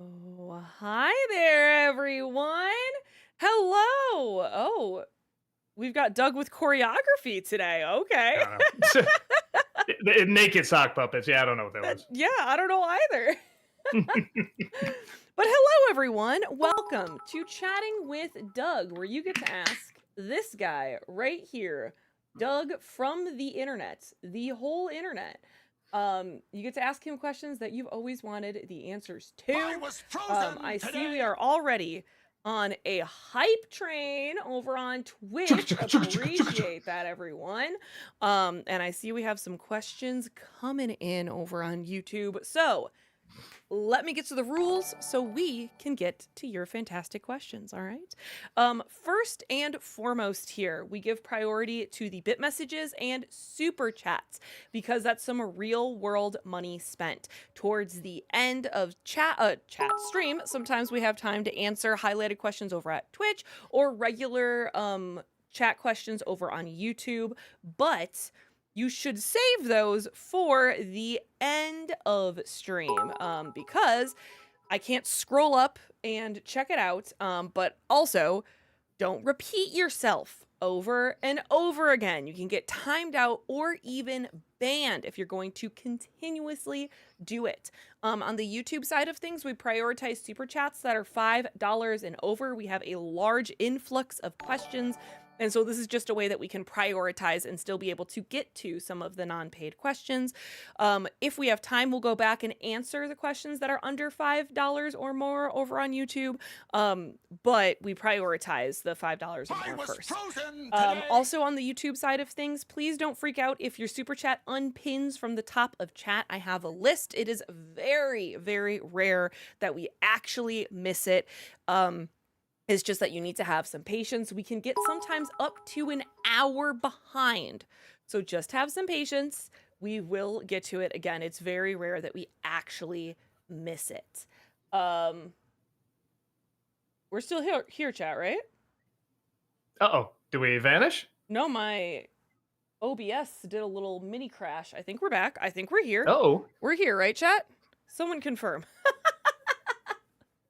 Oh, hi there, everyone. Hello. Oh, we've got Doug with choreography today. Okay. I don't know. Naked sock puppets. Yeah, I don't know what that was. Yeah, I don't know either. But hello, everyone. Welcome to Chatting with Doug, where you get to ask this guy right here, Doug from the internet, the whole internet. You get to ask him questions that you've always wanted the answers to. I see we are already on a hype train over on Twitch. Appreciate that, everyone. And I see we have some questions coming in over on YouTube. So let me get to the rules so we can get to your fantastic questions, all right? First and foremost here, we give priority to the bit messages and super chats because that's some real world money spent. Towards the end of chat stream, sometimes we have time to answer highlighted questions over at Twitch or regular chat questions over on YouTube, but you should save those for the end of stream because I can't scroll up and check it out. But also, don't repeat yourself over and over again. You can get timed out or even banned if you're going to continuously do it. On the YouTube side of things, we prioritize super chats that are $5 and over. We have a large influx of questions. And so this is just a way that we can prioritize and still be able to get to some of the non-paid questions. If we have time, we'll go back and answer the questions that are under $5 or more over on YouTube. But we prioritize the $5 or more first. Also on the YouTube side of things, please don't freak out if your super chat unpins from the top of chat. I have a list. It is very, very rare that we actually miss it. It's just that you need to have some patience. We can get sometimes up to an hour behind. So just have some patience. We will get to it. Again, it's very rare that we actually miss it. We're still here, chat, right? Uh-oh. Do we vanish? No, my OBS did a little mini crash. I think we're back. I think we're here. Oh. We're here, right, chat? Someone confirm.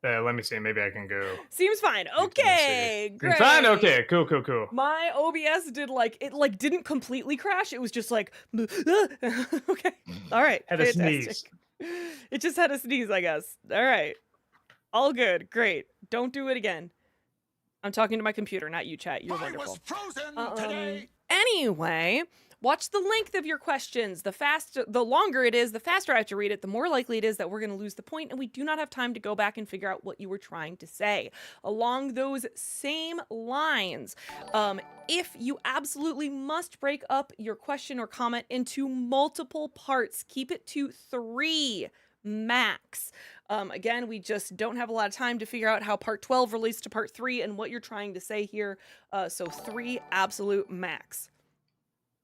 Let me see. Maybe I can go. Seems fine. Okay, great. Fine. Okay. Cool. My OBS didn't completely crash. It was just like, okay. All right. Had a sneeze. It just had a sneeze, I guess. All right. All good. Great. Don't do it again. I'm talking to my computer, not you, chat. You're wonderful. Was frozen today. Anyway, watch the length of your questions. The longer it is, the faster I have to read it, the more likely it is that we're going to lose the point, and we do not have time to go back and figure out what you were trying to say. Along those same lines, if you absolutely must break up your question or comment into multiple parts, keep it to 3 max. Again, we just don't have a lot of time to figure out how part 12 relates to part 3 and what you're trying to say here. So 3 absolute max.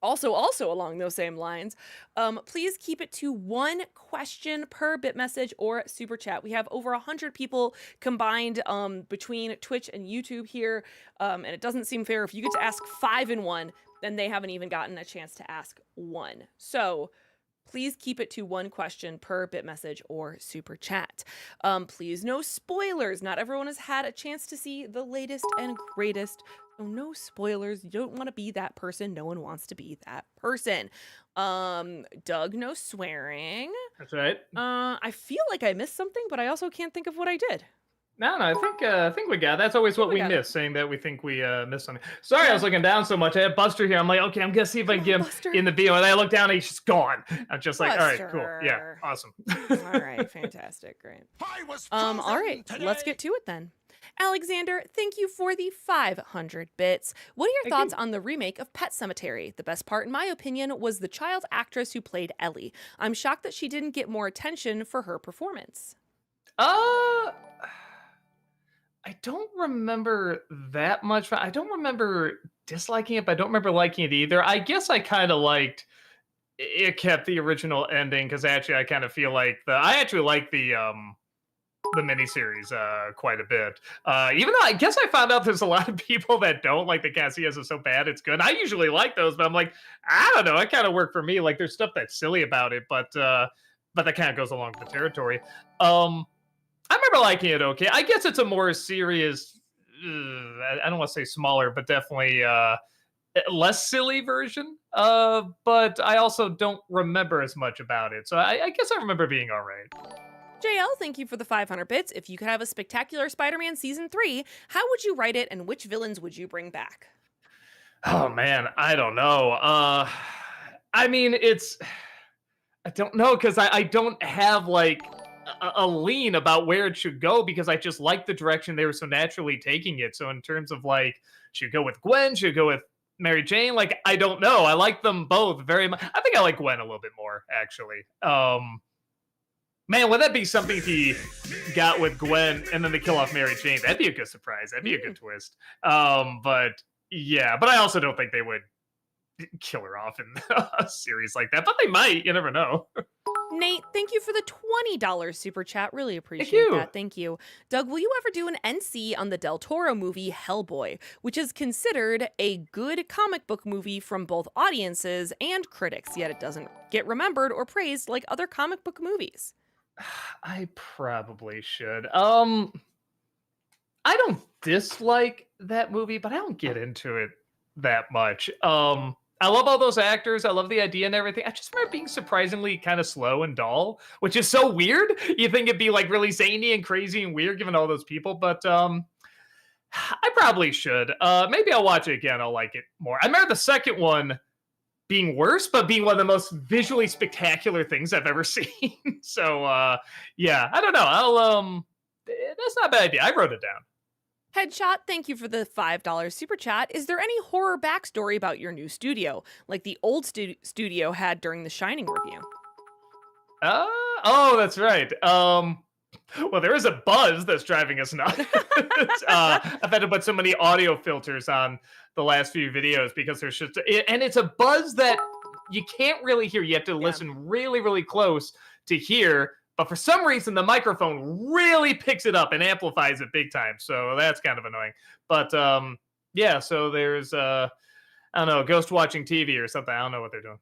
Also along those same lines, please keep it to 1 question per bit message or super chat. We have over 100 people combined between Twitch and YouTube here, and it doesn't seem fair if you get to ask 5 in one, then they haven't even gotten a chance to ask 1. So please keep it to 1 question per bit message or super chat. Please, no spoilers. Not everyone has had a chance to see the latest and greatest. So no spoilers. You don't want to be that person. No one wants to be that person. Doug, no swearing. That's right. I feel like I missed something, but I also can't think of what I did. No, I think we got it. That's always what we miss, saying that we think we missed something. Sorry, I was looking down so much. I had Buster here. I'm like, okay, I'm gonna see if I can get him in the video. And I look down and he's just gone. I'm just like, all right, cool. Yeah, awesome. All right, fantastic, great. All right, let's get to it then. Alexander, thank you for the 500 bits. What are your thoughts on the remake of Pet Sematary? The best part, in my opinion, was the child actress who played Ellie. I'm shocked that she didn't get more attention for her performance. I don't remember that much. I don't remember disliking it, but I don't remember liking it either. I guess I kind of liked it. Kept the original ending because actually I kind of feel like I actually like the miniseries quite a bit. Even though I guess I found out there's a lot of people that don't like the Casillas is so bad it's good. I usually like those, but I'm like, I don't know. It kind of worked for me. Like there's stuff that's silly about it, but that kind of goes along with the territory. I remember liking it okay. I guess it's a more serious, I don't want to say smaller, but definitely less silly version. But I also don't remember as much about it. So I guess I remember being all right. JL, thank you for the 500 bits. If you could have a spectacular Spider Man season 3, how would you write it and which villains would you bring back? Oh man, I don't know. I mean, I don't know because I don't have like a lean about where it should go because I just like the direction they were so naturally taking it. So in terms of like, should go with Gwen, should go with Mary Jane, like I don't know. I like them both very much. I think I like Gwen a little bit more actually. Man, would that be something if he got with Gwen and then they kill off Mary Jane? That'd be a good surprise. That'd be a good twist. But yeah, but I also don't think they would kill her off in a series like that. But they might. You never know. Nate, thank you for the $20 super chat. Really Thank appreciate you. that. Thank you. Doug, will you ever do an NC on the Del Toro movie Hellboy, which is considered a good comic book movie from both audiences and critics, yet it doesn't get remembered or praised like other comic book movies? I probably should. I don't dislike that movie, but I don't get into it that much. I love all those actors. I love the idea and everything. I just remember being surprisingly kind of slow and dull, which is so weird. You think it'd be like really zany and crazy and weird given all those people, but I probably should. Maybe I'll watch it again. I'll like it more. I remember the second one being worse, but being one of the most visually spectacular things I've ever seen. So yeah, I don't know. That's not a bad idea. I wrote it down. Headshot, thank you for the $5 super chat. Is there any horror backstory about your new studio, like the old studio had during the Shining review? Oh, that's right. Well, there is a buzz that's driving us nuts. I've had to put so many audio filters on the last few videos because there's just, and it's a buzz that you can't really hear. You have to listen really, really close to hear. But for some reason, the microphone really picks it up and amplifies it big time. So that's kind of annoying. But yeah, so there's, I don't know, ghost watching TV or something. I don't know what they're doing.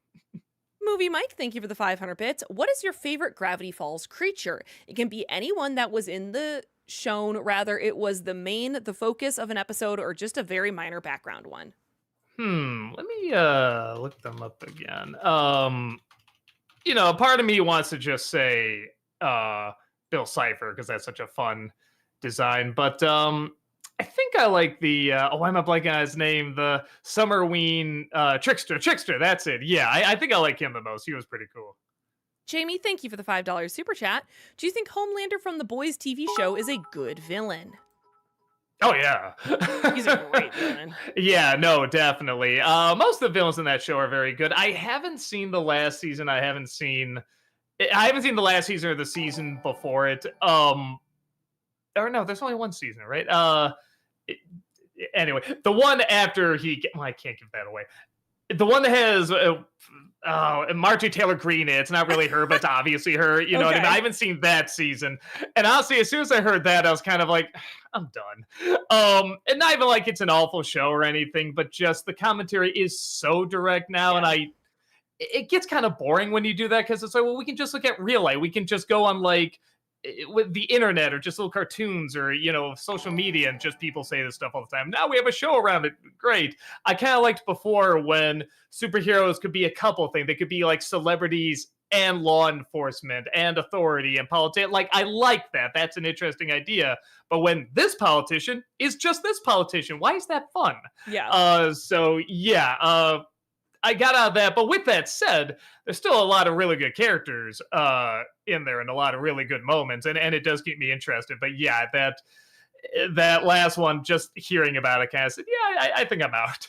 Movie Mike, thank you for the 500 bits. What is your favorite Gravity Falls creature? It can be anyone that was in the shown, rather it was the focus of an episode, or just a very minor background one. Let me look them up again. You know, part of me wants to just say Bill Cipher because that's such a fun design, but I think I like the why am I blanking on his name? The Summerween Trickster. That's it. Yeah, I think I like him the most. He was pretty cool. Jamie, thank you for the $5 super chat. Do you think Homelander from The Boys TV show is a good villain? Oh yeah, He's a great villain. Yeah, no, definitely. Most of the villains in that show are very good. I haven't seen the last season. I haven't seen the last season or the season before it. Or no, there's only one season, right? Anyway, the one after well, I can't give that away. The one that has Marjorie Taylor Greene. It's not really her, but it's obviously her. You know what I mean? I haven't seen that season, and honestly, as soon as I heard that, I was kind of like, I'm done. And not even like it's an awful show or anything, but just the commentary is so direct now, and it gets kind of boring when you do that because it's like, well, we can just look at real life. We can just go on like with the internet or just little cartoons or social media and just people say this stuff all the time. Now we have a show around it. Great. I kind of liked before when superheroes could be a couple things. They could be like celebrities and law enforcement and authority and politics. Like I like that. That's an interesting idea. But when this politician is just this politician, why is that fun? Yeah. So yeah. I got out of that, but with that said, there's still a lot of really good characters in there and a lot of really good moments, and it does keep me interested. But yeah, that last one, just hearing about it, kind of said, yeah, I think I'm out.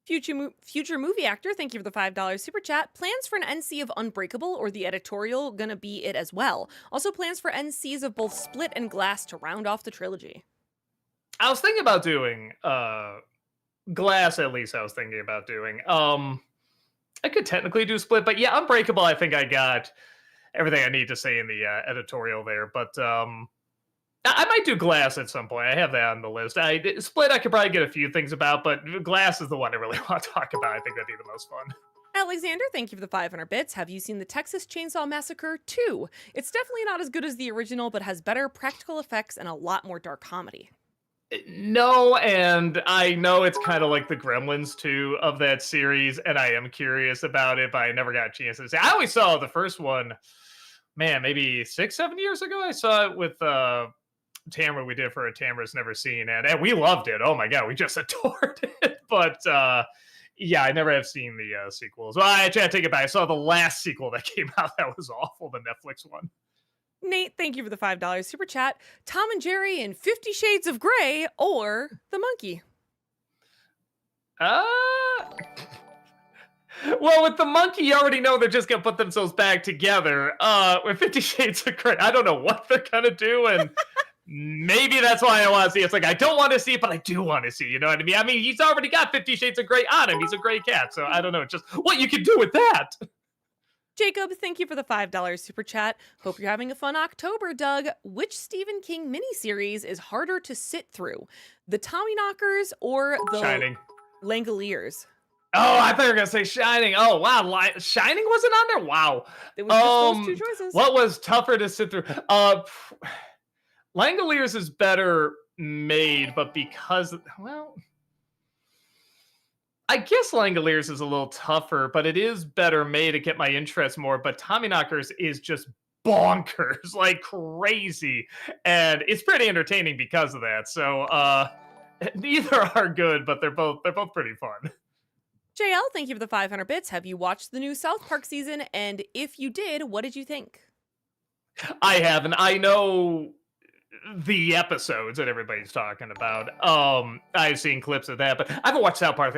Future movie actor, thank you for the $5 super chat. Plans for an NC of Unbreakable or the editorial gonna be it as well? Also plans for NCs of both Split and Glass to round off the trilogy. I was thinking about doing Glass, at least I was thinking about doing. I could technically do Split, but yeah, Unbreakable, I think I got everything I need to say in the editorial there. But I might do Glass at some point. I have that on the list. Split, I could probably get a few things about, but Glass is the one I really want to talk about. I think that'd be the most fun. Alexander, thank you for the 500 bits. Have you seen the Texas Chainsaw Massacre 2? It's definitely not as good as the original, but has better practical effects and a lot more dark comedy. No, and I know it's kind of like the Gremlins 2 of that series, and I am curious about it, but I never got a chance to see. I always saw the first one, man, maybe 6, 7 years ago. I saw it with Tamara. We did for a Tamara's Never Seen, and we loved it. Oh my god, we just adored it. But yeah, I never have seen the sequels. Well, actually, I take it back. I saw the last sequel that came out. That was awful, the Netflix one. Nate, thank you for the $5 super chat. Tom and Jerry in 50 Shades of Grey or The Monkey? Well, with the monkey, you already know they're just gonna put themselves back together. With 50 Shades of Grey, I don't know what they're gonna do, and maybe that's why I want to see it. It's like I don't want to see it, but I do want to see. You know what I mean? I mean, he's already got 50 Shades of Grey on him. He's a gray cat, so I don't know. Just what you can do with that. Jacob, thank you for the $5 super chat. Hope you're having a fun October, Doug. Which Stephen King miniseries is harder to sit through? The Tommyknockers or the Shining. Langoliers? Oh, I thought you were gonna say Shining. Oh wow, Shining wasn't on there. Wow. It was just those two choices. What was tougher to sit through? Langoliers is better made, but because I guess Langoliers is a little tougher, but it is better made to get my interest more. But Tommyknockers is just bonkers, like crazy, and it's pretty entertaining because of that. So neither are good, but they're both pretty fun. JL, thank you for the 500 bits. Have you watched the new South Park season? And if you did, what did you think? I haven't. I know the episodes that everybody's talking about. I've seen clips of that, but I haven't watched South Park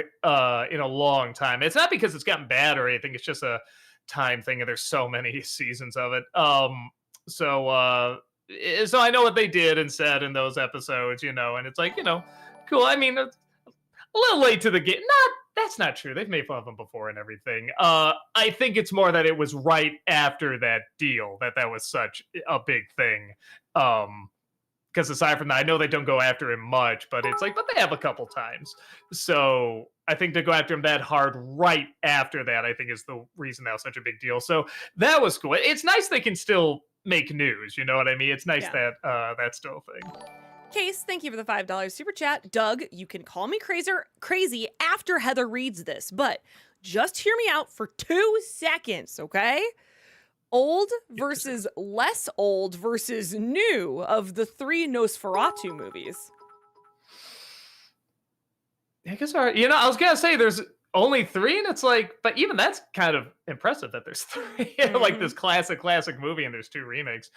in a long time. It's not because it's gotten bad or anything. It's just a time thing, and there's so many seasons of it. So I know what they did and said in those episodes, and it's like, cool. I mean, a little late to the game. That's not true. They've made fun of them before and everything. I think it's more that it was right after that deal that was such a big thing. Because aside from that, I know they don't go after him much, but it's like, but they have a couple times. So I think to go after him that hard right after that, I think is the reason that was such a big deal. So that was cool. It's nice they can still make news. You know what I mean? It's nice that that's still a thing. Case, thank you for the $5 super chat. Doug, you can call me crazy after Heather reads this, but just hear me out for 2 seconds, okay? Old versus less old versus new of the 3 Nosferatu movies. I guess I was gonna say there's only 3, and it's like, but even that's kind of impressive that there's 3. Like this classic movie, and there's 2 remakes.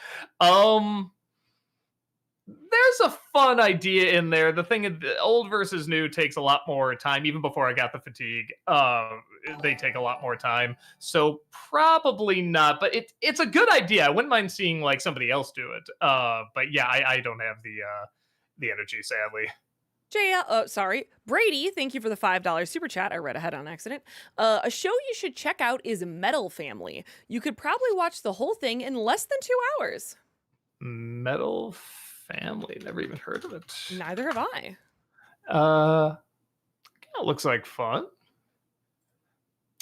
There's a fun idea in there. The thing is, old versus new takes a lot more time. Even before I got the fatigue, they take a lot more time. So probably not. But it's a good idea. I wouldn't mind seeing like somebody else do it. But yeah, I don't have the energy, sadly. Sorry. Brady, thank you for the $5 super chat. I read ahead on accident. A show you should check out is Metal Family. You could probably watch the whole thing in less than 2 hours. Metal Family, never even heard of it. Neither have I. It looks like fun.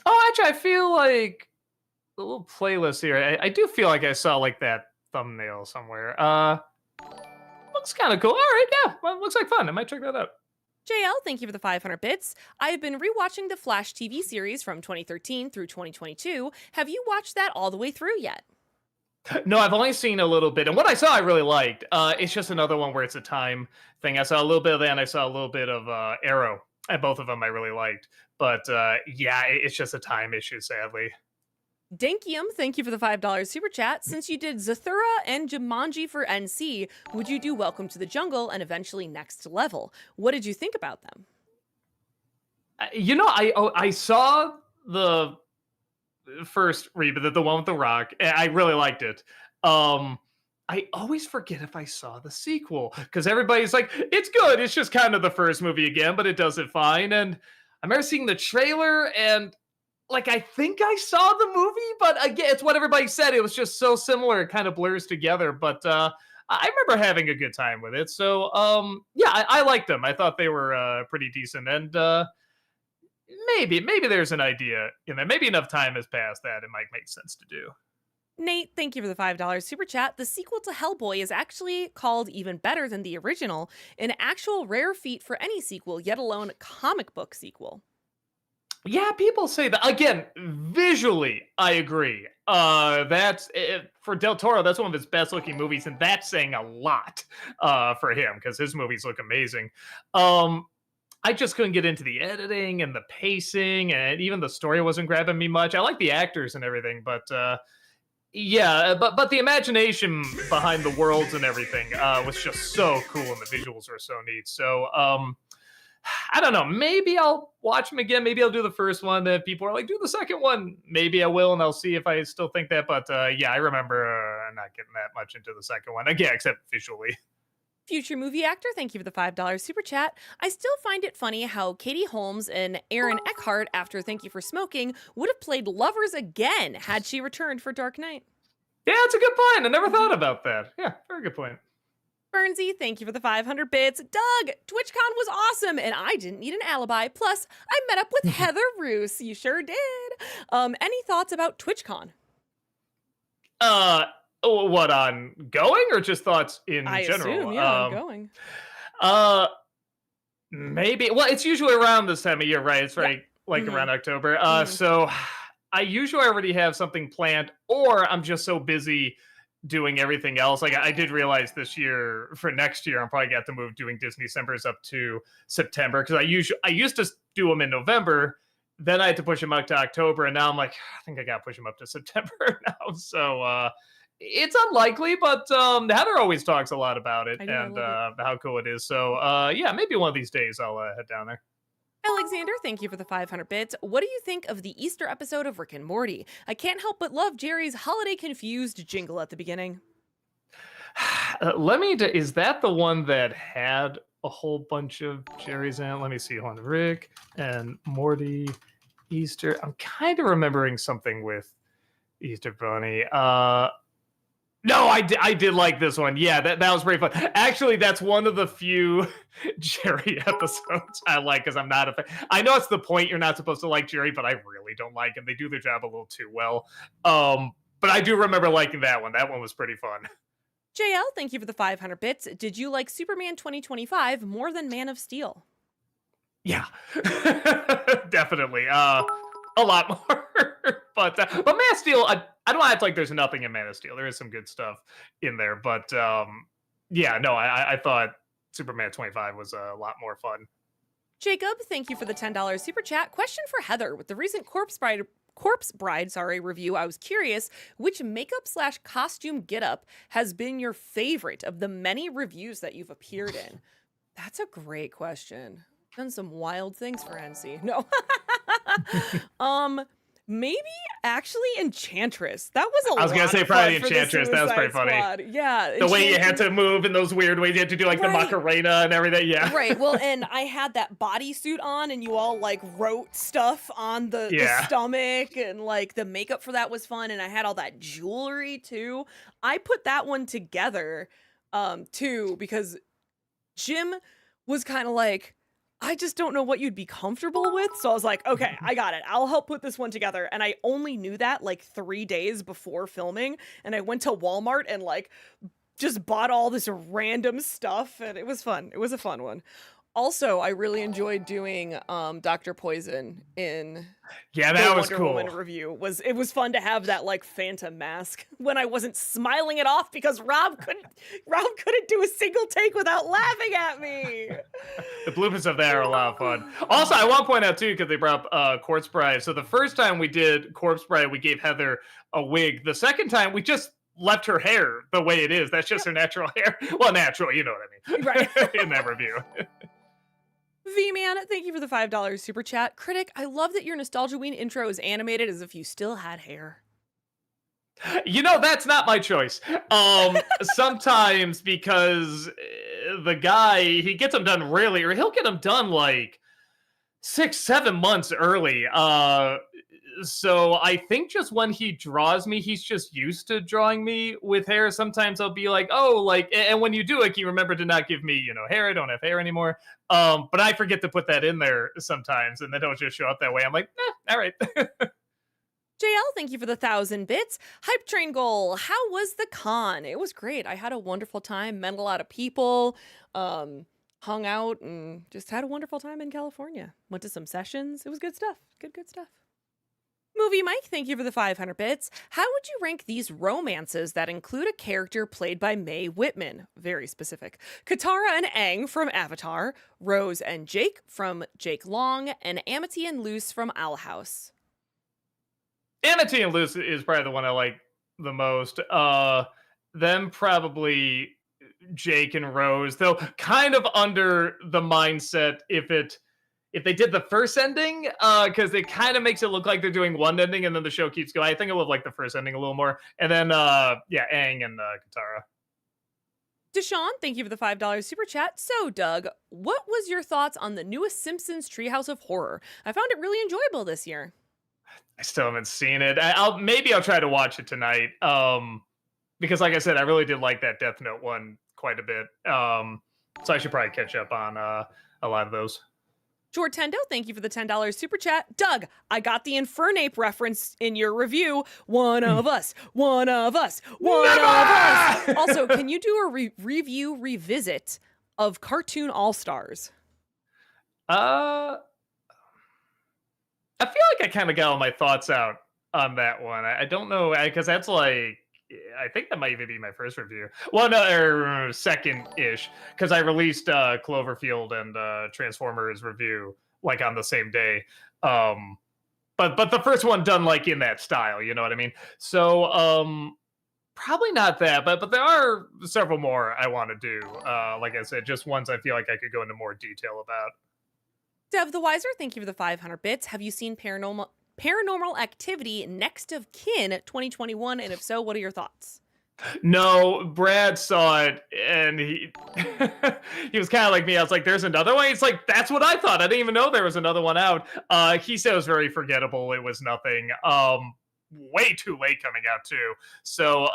Oh, actually, I feel like the little playlist here. I do feel like I saw like that thumbnail somewhere. Looks kind of cool. All right, yeah, well, looks like fun. I might check that out. JL, thank you for the 500 bits. I have been rewatching the Flash TV series from 2013 through 2022. Have you watched that all the way through yet? No, I've only seen a little bit, and what I saw I really liked. It's just another one where it's a time thing. I saw a little bit of that, and I saw a little bit of Arrow, and both of them I really liked. But yeah, it's just a time issue, sadly. Dinkium, thank you for the $5 super chat. Since you did Zathura and Jumanji for NC, would you do Welcome to the Jungle and eventually Next Level? What did you think about them? I saw the first reboot, the one with The Rock. I really liked it. I always forget if I saw the sequel because everybody's like, it's good. It's just kind of the first movie again, but it does it fine. And I remember seeing the trailer and like, I think I saw the movie, but again, it's what everybody said. It was just so similar. It kind of blurs together, but I remember having a good time with it. So yeah, I liked them. I thought they were pretty decent. And maybe there's an idea in there. Maybe enough time has passed that it might make sense to do. Nate, thank you for the $5 super chat. The sequel to Hellboy is actually called even better than the original, an actual rare feat for any sequel, yet alone comic book sequel. Yeah, people say that again. Visually, I agree. That's for Del Toro. That's one of his best looking movies, and that's saying a lot for him because his movies look amazing. Um, I just couldn't get into the editing and the pacing, and even the story wasn't grabbing me much. I like the actors and everything, but yeah, but the imagination behind the worlds and everything was just so cool, and the visuals were so neat. So I don't know. Maybe I'll watch them again. Maybe I'll do the first one. That people are like, do the second one. Maybe I will, and I'll see if I still think that. But yeah, I remember not getting that much into the second one. Again, except visually. Future movie actor, thank you for the $5 super chat. I still find it funny how Katie Holmes and Aaron Eckhart, after Thank You for Smoking, would have played lovers again had she returned for Dark Knight. Yeah, that's a good point. I never thought about that. Yeah, very good point. Bernsey, thank you for the 500 bits. Doug, TwitchCon was awesome, and I didn't need an alibi. Plus, I met up with Heather Roos. You sure did. Any thoughts about TwitchCon? What, on going or just thoughts in I general? assume, yeah, I'm going. Maybe. Well, it's usually around this time of year, right? It's right like around October. So I usually already have something planned, or I'm just so busy doing everything else. Like I did realize this year for next year, I'm probably got to move doing Disney December's up to September because I used to do them in November. Then I had to push them out to October, and now I'm like, I think I got to push them up to September now. So it's unlikely, but Heather always talks a lot about it and how cool it is. So yeah, maybe one of these days I'll head down there. Alexander, thank you for the 500 bits. What do you think of the Easter episode of Rick and Morty? I can't help but love Jerry's holiday confused jingle at the beginning. Is that the one that had a whole bunch of Jerry's in it? Let me see. Hold on. Rick and Morty Easter. I'm kind of remembering something with Easter Bunny. No, I did like this one. Yeah, that was pretty fun. Actually, that's one of the few Jerry episodes I like because I'm not a fan. I know it's the point you're not supposed to like Jerry, but I really don't like him. They do their job a little too well. But I do remember liking that one. That one was pretty fun. JL, thank you for the 500 bits. Did you like Superman 2025 more than Man of Steel? Yeah, definitely. A lot more. but Man of Steel, I don't act like there's nothing in Man of Steel. There is some good stuff in there, but yeah, no, I thought Superman 25 was a lot more fun. Jacob, thank you for the $10 super chat. Question for Heather: with the recent Corpse Bride, review, I was curious which makeup/costume getup has been your favorite of the many reviews that you've appeared in. That's a great question. Done some wild things for NC. No. Maybe actually Enchantress. That was a lot. I was gonna say probably Enchantress. That was pretty funny. Yeah. The way you had to move in those weird ways, you had to do like the Macarena and everything. Yeah. Right. Well, and I had that bodysuit on, and you all like wrote stuff on the stomach, and like the makeup for that was fun, and I had all that jewelry too. I put that one together, too, because Jim was kind of like, I just don't know what you'd be comfortable with. So I was like, okay, I got it. I'll help put this one together. And I only knew that like 3 days before filming. And I went to Walmart and like just bought all this random stuff. And it was fun. It was a fun one. Also, I really enjoyed doing Dr. Poison in that was Wonder cool. Woman review. It was fun to have that like phantom mask when I wasn't smiling it off because Rob couldn't do a single take without laughing at me. The bloopers of that are a lot of fun. Also, I want to point out too, because they brought up Corpse Bride. So the first time we did Corpse Bride, we gave Heather a wig. The second time, we just left her hair the way it is. That's just her natural hair. Well, natural, you know what I mean. Right. In that review. V-Man, thank you for the $5 super chat. Critic, I love that your Nostalgia Ween intro is animated as if you still had hair. You know, that's not my choice. Sometimes because the guy, he gets them done rarely, or he'll get them done like 6, 7 months early. So I think just when he draws me, he's just used to drawing me with hair. Sometimes I'll be like, oh, like, and when you do it, can you remember to not give me, hair? I don't have hair anymore. But I forget to put that in there sometimes, and then it'll just show up that way. I'm like, all right. JL, thank you for the 1,000 bits. Hype Train Goal, how was the con? It was great. I had a wonderful time, met a lot of people, hung out, and just had a wonderful time in California. Went to some sessions. It was good stuff. Good stuff. Movie Mike, thank you for the 500 bits. How would you rank these romances that include a character played by Mae Whitman? Very specific. Katara and Aang from Avatar, Rose and Jake from Jake Long, and Amity and Luce from Owl House. Amity and Luce is probably the one I like the most. Them probably Jake and Rose, though kind of under the mindset if they did the first ending, because it kind of makes it look like they're doing one ending and then the show keeps going. I think I love like the first ending a little more. And then Aang and Katara. Deshaun, thank you for the $5 super chat. So, Doug, what was your thoughts on the newest Simpsons Treehouse of Horror? I found it really enjoyable this year. I still haven't seen it. Maybe I'll try to watch it tonight. Because like I said, I really did like that Death Note one quite a bit. So I should probably catch up on a lot of those. Jortendo, thank you for the $10 super chat. Doug, I got the Infernape reference in your review. One of us, one of us, one Never! of us. Also, can you do a review revisit of Cartoon All-Stars? I feel like I kind of got all my thoughts out on that one. I don't know, because that's like, I think that might even be my first review. Well, no, or second-ish, because I released Cloverfield and Transformers review like on the same day. But the first one done like in that style, you know what I mean? So probably not that, but there are several more I want to do. Like I said, just ones I feel like I could go into more detail about. Dev the Wiser, thank you for the 500 bits. Have you seen Paranormal Activity Next of Kin 2021? And if so, what are your thoughts? No, Brad saw it and he he was kind of like me. I was like, "There's another one." It's like, "That's what I thought. I didn't even know there was another one out." He said it was very forgettable. It was nothing. Way too late coming out too. So,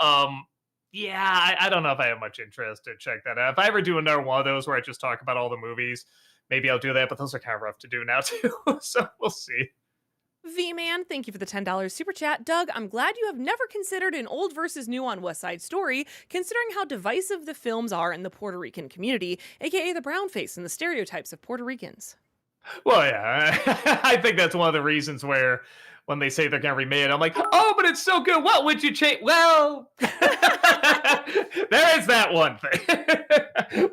yeah, I don't know if I have much interest to check that out. If I ever do another one of those where I just talk about all the movies, maybe I'll do that. But those are kind of rough to do now too. So we'll see. V-Man, thank you for the $10 super chat. Doug, I'm glad you have never considered an old versus new on West Side Story, considering how divisive the films are in the Puerto Rican community, aka the brown face and the stereotypes of Puerto Ricans. Well, yeah, I think that's one of the reasons where when they say they're going to remake it, I'm like, oh, but it's so good. What would you change? Well, there is that one thing.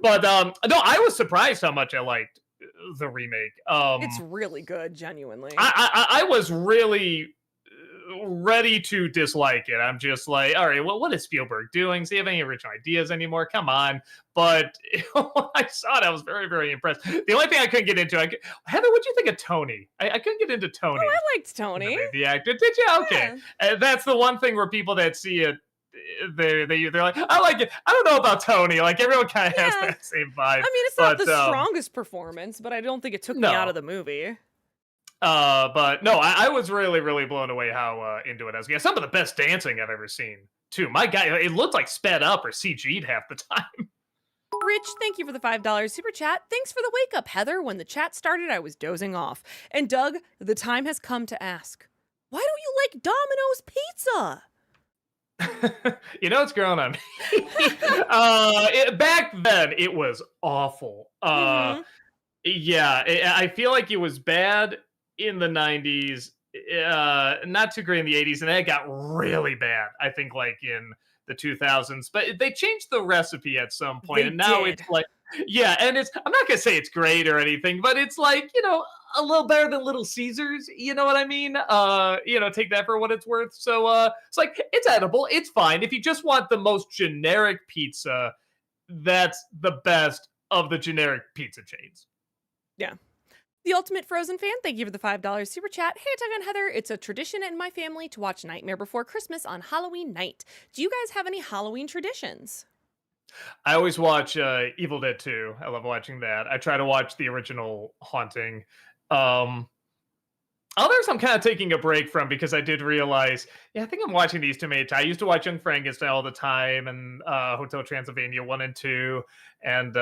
But no, I was surprised how much I liked the remake. It's really good, genuinely. I was really ready to dislike it. I'm just like, all right, well, what is Spielberg doing? Does he have any original ideas anymore? Come on. But when I saw it, I was very, very impressed. The only thing I couldn't get into, Heather, what'd you think of Tony? I couldn't get into Tony. Oh, I liked Tony. The actor. Did you? Okay. Yeah. That's the one thing where people that see it, they're like, I like it. I don't know about Tony. Like everyone kind of has that same vibe. I mean, it's not the strongest performance, but I don't think it took me out of the movie. But no, I was really, really blown away how into it I was. Yeah, some of the best dancing I've ever seen, too. My guy, it looked like sped up or CG'd half the time. Rich, thank you for the $5 super chat. Thanks for the wake up, Heather. When the chat started, I was dozing off. And Doug, the time has come to ask, why don't you like Domino's pizza? It's growing on me. Back then, it was awful. Yeah, I feel like it was bad in the 90s, not too great in the 80s, and then it got really bad, I think, like in the 2000s. But they changed the recipe at some point, and now it's like, yeah, and I'm not going to say it's great or anything, but it's like, a little better than Little Caesars, you know what I mean? Take that for what it's worth. So it's like, it's edible, it's fine. If you just want the most generic pizza, that's the best of the generic pizza chains. Yeah. The Ultimate Frozen Fan, thank you for the $5 super chat. Hey, Doug and Heather, it's a tradition in my family to watch Nightmare Before Christmas on Halloween night. Do you guys have any Halloween traditions? I always watch Evil Dead 2. I love watching that. I try to watch the original Haunting. Um, Others I'm kind of taking a break from because I did realize, yeah, I think I'm watching these too many times. I used to watch Young Frankenstein all the time and Hotel Transylvania 1 and 2. And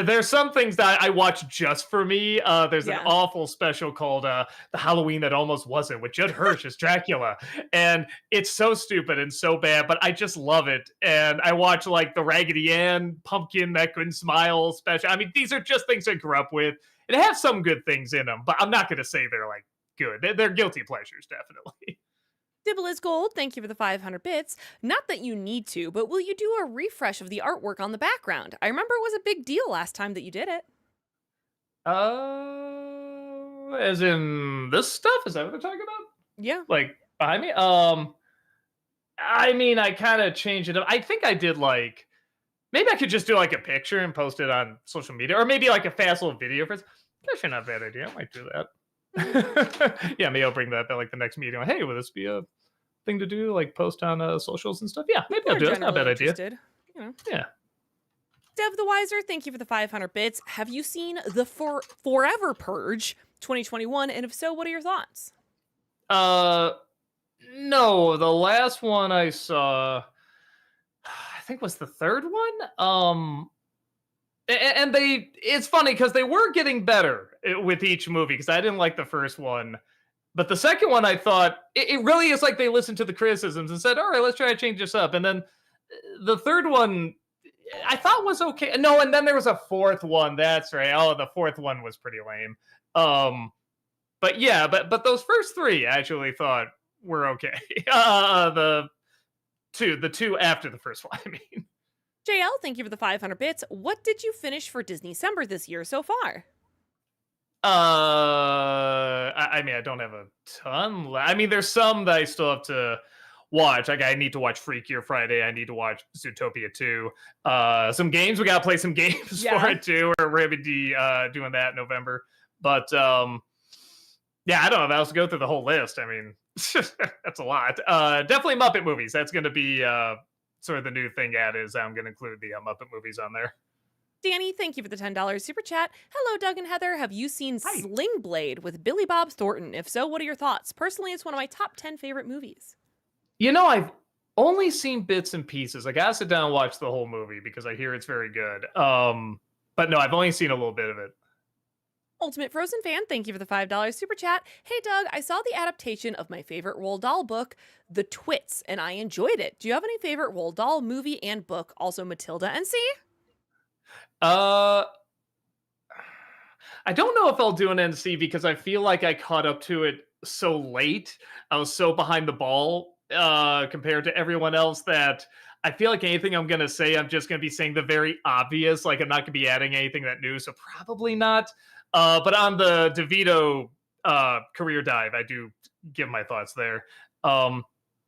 there's some things that I watch just for me. There's an Yeah. awful special called The Halloween That Almost Wasn't with Judd Hirsch as Dracula. And it's so stupid and so bad, but I just love it. And I watch like the Raggedy Ann Pumpkin That Couldn't Smile special. I mean, these are just things I grew up with. And it has some good things in them, but I'm not going to say they're like good. They're guilty pleasures, definitely. Dibble is gold. Thank you for the 500 bits. Not that you need to, but will you do a refresh of the artwork on the background? I remember it was a big deal last time that you did it. As in this stuff? Is that what they're talking about? Yeah. Like behind me? I mean, I kind of changed it up. I think I did like maybe I could just do like a picture and post it on social media, or maybe like a fast little video for. That's not a bad idea. I might do that. Yeah, maybe I'll bring that at like the next meeting. Like, hey, will this be a thing to do? Like post on socials and stuff. Yeah, maybe People I'll are do it. That's not a generally bad idea. interested. You know. Yeah. Dev the Wiser, thank you for the 500 bits. Have you seen the Forever Purge 2021? And if so, what are your thoughts? No, the last one I saw, I think was the third one. And it's funny because they were getting better with each movie because I didn't like the first one. But the second one, I thought it really is like they listened to the criticisms and said, all right, let's try to change this up. And then the third one, I thought was okay. No, and then there was a fourth one. That's right. Oh, the fourth one was pretty lame. But yeah, but those first three I actually thought were okay. The two after the first one, I mean. JL, thank you for the 500 bits. What did you finish for Disney December this year so far? I mean, I don't have a ton. I mean, there's some that I still have to watch. Like, I need to watch Freakier Friday. I need to watch Zootopia 2. Some games. We gotta play some games for it too. We're gonna be doing that in November. But yeah, I don't know if I was to go through the whole list. I mean, that's a lot. Definitely Muppet movies. That's gonna be sort of the new thing. Is I'm gonna include the Muppet movies on there. Danny, thank you for the $10 super chat. Hello, Doug and Heather. Have you seen Hi. Sling Blade with Billy Bob Thornton? If so, what are your thoughts? Personally, it's one of my top 10 favorite movies. You know, I've only seen bits and pieces. I gotta sit down and watch the whole movie because I hear it's very good. But no, I've only seen a little bit of it. Ultimate Frozen fan, thank you for the $5 super chat. Hey, Doug, I saw the adaptation of my favorite Roald Dahl book, The Twits, and I enjoyed it. Do you have any favorite Roald Dahl movie and book? Also, Matilda and C? I don't know if I'll do an NC because I feel like I caught up to it so late. I was so behind the ball compared to everyone else that I feel like anything I'm going to say, I'm just going to be saying the very obvious. Like, I'm not going to be adding anything that new, so probably not. But on the DeVito career dive, I do give my thoughts there. I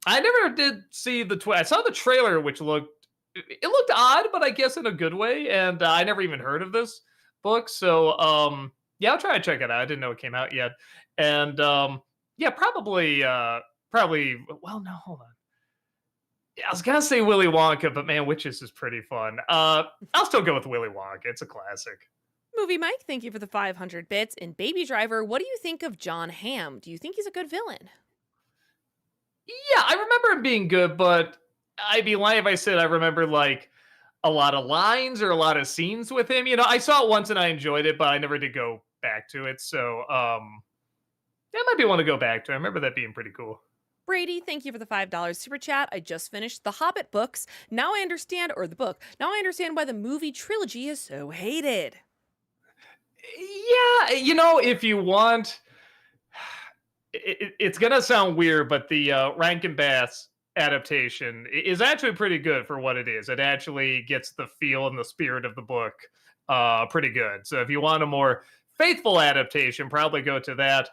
never did see I saw the trailer, which looked odd, but I guess in a good way. And I never even heard of this book, so yeah, I'll try to check it out. I didn't know it came out yet, and yeah, probably. Well, no, hold on. Yeah, I was gonna say Willy Wonka, but man, Witches is pretty fun. I'll still go with Willy Wonka. It's a classic. Movie Mike, thank you for the 500 bits. And Baby Driver, what do you think of John Hamm? Do you think he's a good villain? Yeah, I remember him being good, but I'd be lying if I said I remember like a lot of lines or a lot of scenes with him. You know, I saw it once and I enjoyed it, but I never did go back to it. So that might be one to go back to. I remember that being pretty cool. Brady, thank you for the $5 super chat. I just finished the Hobbit books. Now I understand, or the book. Now I understand why the movie trilogy is so hated. Yeah, you know, if you want, it's gonna sound weird, but the Rankin Bass adaptation is actually pretty good for what it is. It actually gets the feel and the spirit of the book pretty good. So if you want a more faithful adaptation, probably go to that.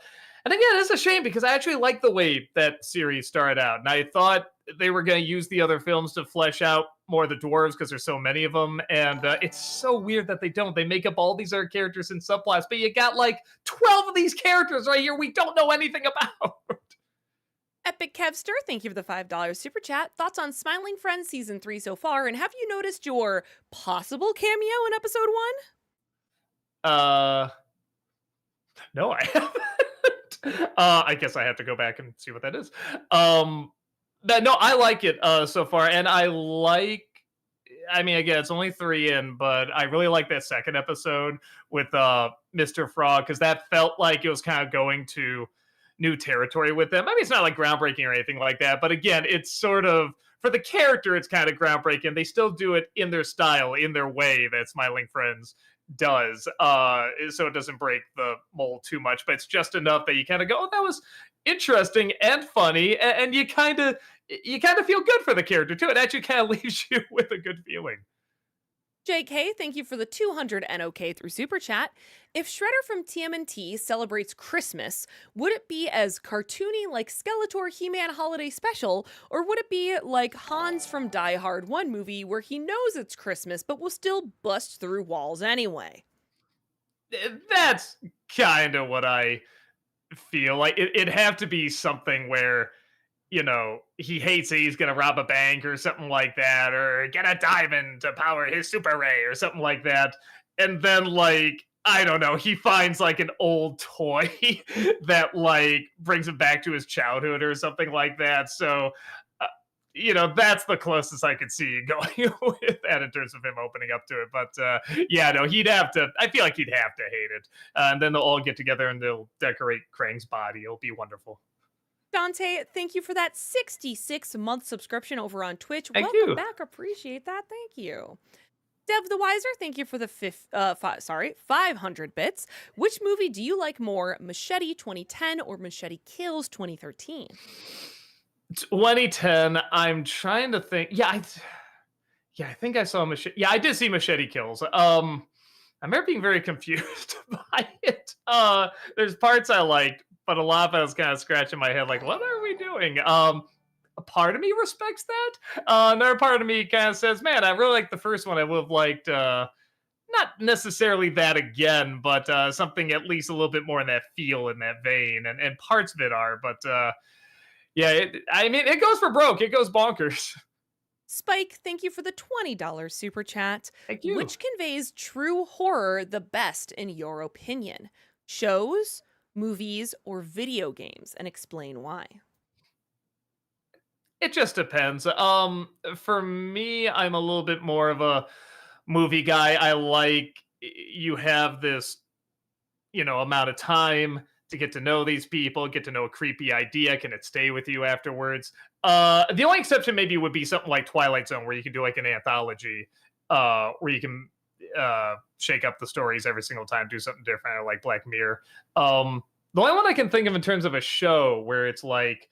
And again, it's a shame because I actually like the way that series started out. And I thought they were going to use the other films to flesh out more of the dwarves because there's so many of them. And it's so weird that they don't. They make up all these other characters and subplots, but you got like 12 of these characters right here we don't know anything about. Epic Kevster, thank you for the $5 super chat. Thoughts on Smiling Friends season 3 so far? And have you noticed your possible cameo in episode 1? No, I haven't. I guess I have to go back and see what that is. No, I like it so far, and I like. I mean, again, it's only three in, but I really like that second episode with Mr. Frog because that felt like it was kind of going to new territory with them. I mean, it's not like groundbreaking or anything like that, but again, it's sort of for the character, it's kind of groundbreaking. They still do it in their style, in their way that Smiling Friends does, so it doesn't break the mold too much, but it's just enough that you kind of go, "Oh, that was interesting and funny," and you kind of feel good for the character too. It actually kind of leaves you with a good feeling. JK, thank you for the 200 NOK through Super Chat. If Shredder from TMNT celebrates Christmas, would it be as cartoony like Skeletor He-Man Holiday Special, or would it be like Hans from Die Hard 1 movie where he knows it's Christmas but will still bust through walls anyway? That's kind of what I feel like. It'd have to be something where he hates it, he's gonna rob a bank or something like that, or get a diamond to power his super ray or something like that. And then, like, I don't know, he finds like an old toy that like brings him back to his childhood or something like that. So, that's the closest I could see going with that in terms of him opening up to it. But yeah, no, he'd have to, I feel like he'd have to hate it. And then they'll all get together and they'll decorate Krang's body. It'll be wonderful. Dante, thank you for that 66-month subscription over on Twitch. Thank Welcome you. back. Appreciate that. Thank you. Dev the Wiser, thank you for the 500 bits. Which movie do you like more, Machete 2010 or Machete Kills 2013? 2010. I'm trying to think. Yeah, I think I saw Machete. Yeah, I did see Machete Kills. I remember being very confused by it. There's parts I liked, but a lot of it I was kind of scratching my head, like, what are we doing? A part of me respects that. Another part of me kind of says, man, I really like the first one. I would have liked not necessarily that again, but something at least a little bit more in that feel, in that vein, and parts of it are. But yeah, I mean, it goes for broke. It goes bonkers. Spike, thank you for the $20 super chat. Thank you. Which conveys true horror the best in your opinion? Shows, movies, or video games? And explain why. It just depends. For me, I'm a little bit more of a movie guy. I like you have this, amount of time to get to know these people, get to know a creepy idea. Can it stay with you afterwards? The only exception maybe would be something like Twilight Zone, where you can do like an anthology, where you can shake up the stories every single time, do something different, or like Black Mirror. The only one I can think of in terms of a show where it's like,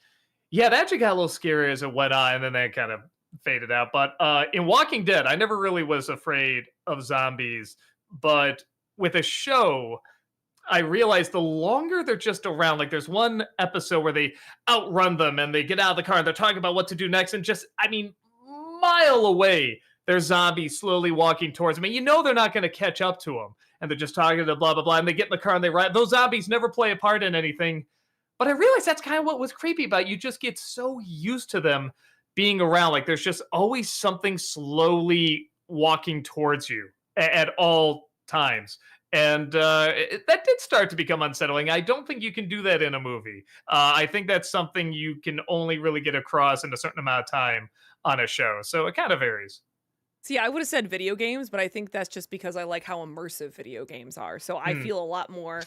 yeah, that actually got a little scary as it went on, and then that kind of faded out. But in Walking Dead, I never really was afraid of zombies, but with a show, I realized the longer they're just around, like there's one episode where they outrun them and they get out of the car and they're talking about what to do next, and just, I mean, mile away, there's zombies slowly walking towards them. And they're not going to catch up to them, and they're just talking to blah blah blah, and they get in the car and they ride. Those zombies never play a part in anything, but I realized that's kind of what was creepy about it. You just get so used to them being around. Like there's just always something slowly walking towards you at all times. And that did start to become unsettling. I don't think you can do that in a movie. I think that's something you can only really get across in a certain amount of time on a show. So it kind of varies. See, I would have said video games, but I think that's just because I like how immersive video games are. So I Hmm. feel a lot more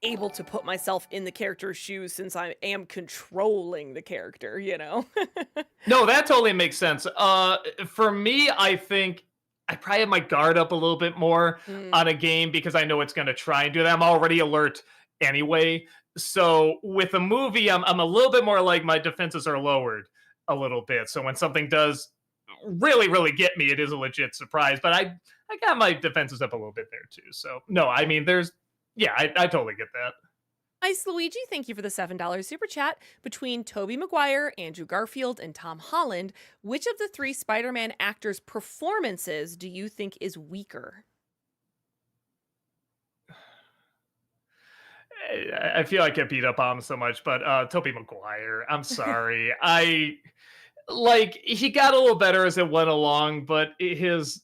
able to put myself in the character's shoes since I am controlling the character? No, that totally makes sense. For me, I think I probably have my guard up a little bit more Mm. on a game because I know it's going to try and do that. I'm already alert anyway. So with a movie, I'm a little bit more like my defenses are lowered a little bit. So when something does really, really get me, it is a legit surprise. But I got my defenses up a little bit there too. So no, I mean, yeah, I totally get that. Ice Luigi, thank you for the $7 super chat. Between Tobey Maguire, Andrew Garfield, and Tom Holland, which of the three Spider-Man actors' performances do you think is weaker? I feel like I beat up on him so much, but Tobey Maguire, I'm sorry. I like he got a little better as it went along, but it's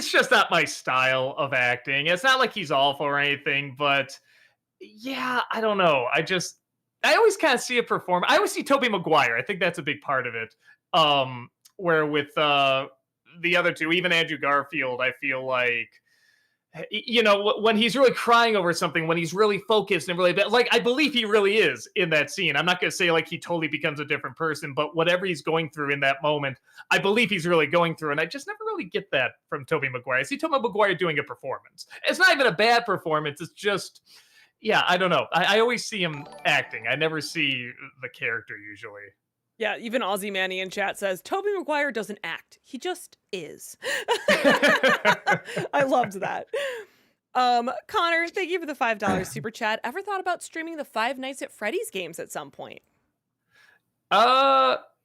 just not my style of acting. It's not like he's awful or anything, but Yeah, I don't know. I always kind of see it perform. I always see Toby Maguire. I think that's a big part of it. Where with the other two, even Andrew Garfield, I feel like when he's really crying over something, when he's really focused and really like, I believe he really is in that scene. I'm not going to say like he totally becomes a different person, but whatever he's going through in that moment, I believe he's really going through. And I just never really get that from Tobey Maguire. I see Tobey Maguire doing a performance. It's not even a bad performance. It's just, yeah, I don't know. I always see him acting. I never see the character usually. Yeah, even Aussie Manny in chat says, Toby Maguire doesn't act. He just is. I loved that. Connor, thank you for the $5 super chat. Ever thought about streaming the Five Nights at Freddy's games at some point?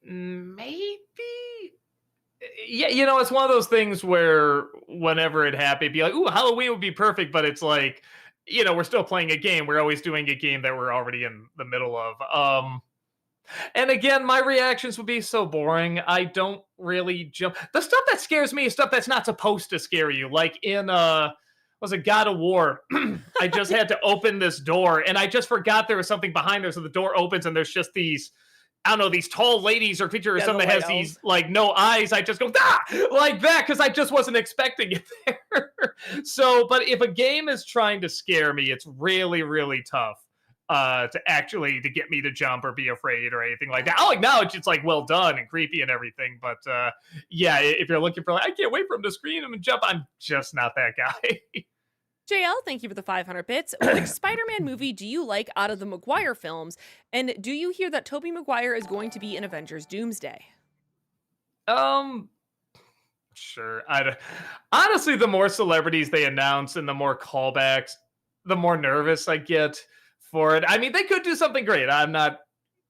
Maybe. Yeah, it's one of those things where whenever it happened, it'd be like, ooh, Halloween would be perfect, but it's like, we're still playing a game. We're always doing a game that we're already in the middle of. And again, my reactions would be so boring. I don't really jump. The stuff that scares me is stuff that's not supposed to scare you. Like in was it God of War? I just had to open this door and I just forgot there was something behind there. So the door opens and there's just these, I don't know, these tall ladies or creature or something that has these like no eyes. I just go like that because I just wasn't expecting it there. So, but if a game is trying to scare me, it's really, really tough to get me to jump or be afraid or anything like that. I'll acknowledge it's like well done and creepy and everything, but yeah, if you're looking for like, I can't wait for him to scream and jump, I'm just not that guy. JL, thank you for the 500 bits. Which Spider-Man movie do you like out of the Maguire films? And do you hear that Tobey Maguire is going to be in Avengers Doomsday? Sure. Honestly, the more celebrities they announce and the more callbacks, the more nervous I get for it. I mean, they could do something great. I'm not,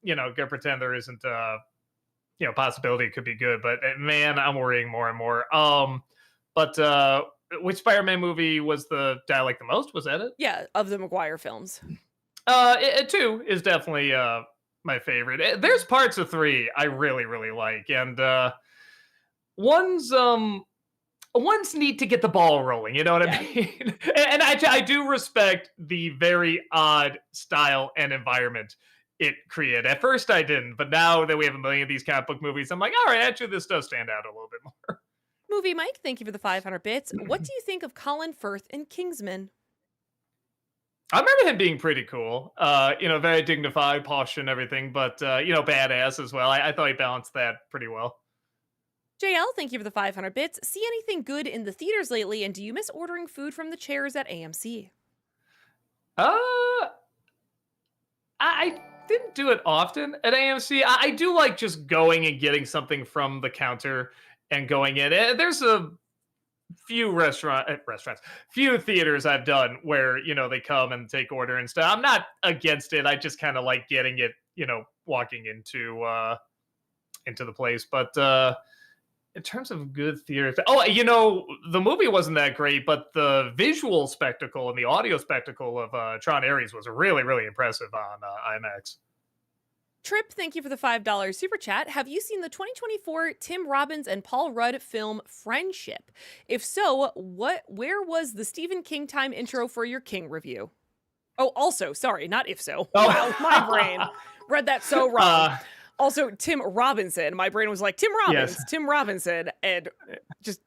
gonna pretend there isn't possibility it could be good, but man, I'm worrying more and more. But which Spider-Man movie was the that I like the most? Was that it? Yeah, of the Maguire films. It too is definitely my favorite. There's parts of 3 I really, really like, and one's neat to get the ball rolling. You know what I mean? And I do respect the very odd style and environment it created. At first, I didn't, but now that we have a million of these comic book movies, I'm like, all right, actually, this does stand out a little bit more. Movie Mike, thank you for the 500 bits. What do you think of Colin Firth in Kingsman? I remember him being pretty cool. Very dignified, posh, and everything, but badass as well. I thought he balanced that pretty well. JL, thank you for the 500 bits. See anything good in the theaters lately, and do you miss ordering food from the chairs at AMC? I didn't do it often at AMC. I do like just going and getting something from the counter and going in. There's a few few theaters I've done where they come and take order and stuff. I'm not against it. I just kind of like getting it, walking into the place. But in terms of good theater, the movie wasn't that great, but the visual spectacle and the audio spectacle of Tron Ares was really, really impressive on IMAX. Trip, thank you for the $5 super chat. Have you seen the 2024 Tim Robbins and Paul Rudd film Friendship? If so, where was the Stephen King time intro for your King review? Oh, also, sorry, not if so. Oh. Wow, my brain read that so wrong. Also, Tim Robinson. My brain was like, Tim Robbins, yes. Tim Robinson, and just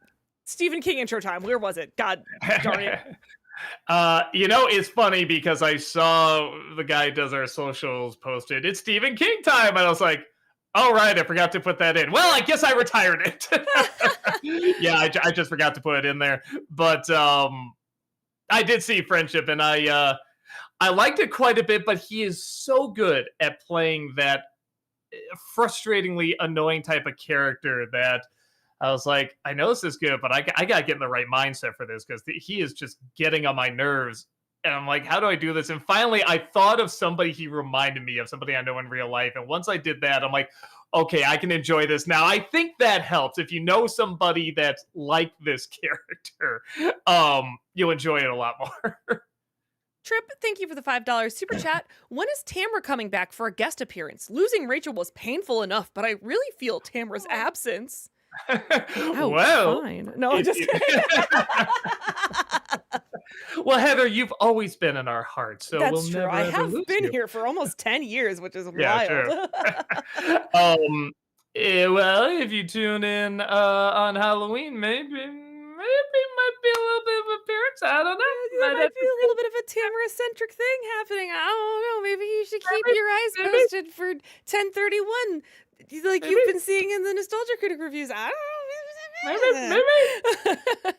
Stephen King intro time. Where was it? God darn it. It's funny because I saw the guy who does our socials posted, it's Stephen King time. And I was like, all right, I forgot to put that in. Well, I guess I retired it. Yeah, I just forgot to put it in there. But I did see Friendship, and I liked it quite a bit, but he is so good at playing that frustratingly annoying type of character that I was like, I know this is good, but I got to get in the right mindset for this because he is just getting on my nerves. And I'm like, how do I do this? And finally, I thought of somebody he reminded me of, somebody I know in real life. And once I did that, I'm like, okay, I can enjoy this now. I think that helps. If you know somebody that's like this character, you'll enjoy it a lot more. Trip, thank you for the $5 super chat. When is Tamra coming back for a guest appearance? Losing Rachel was painful enough, but I really feel Tamra's absence. Oh, well, fine. No, I'm just kidding. Well, Heather, you've always been in our hearts, so we'll That's true. never I ever have lose been you. here for almost 10 years, which is Yeah, wild. true. Well, if you tune in on Halloween, maybe might be a little bit of appearance. I don't know. There Might might have be to a see. little bit of a Tamara-centric thing happening. I don't know. Maybe you should keep Maybe, your eyes maybe, posted for 1031, like maybe, you've been seeing in the Nostalgia Critic reviews. I maybe, don't maybe. know.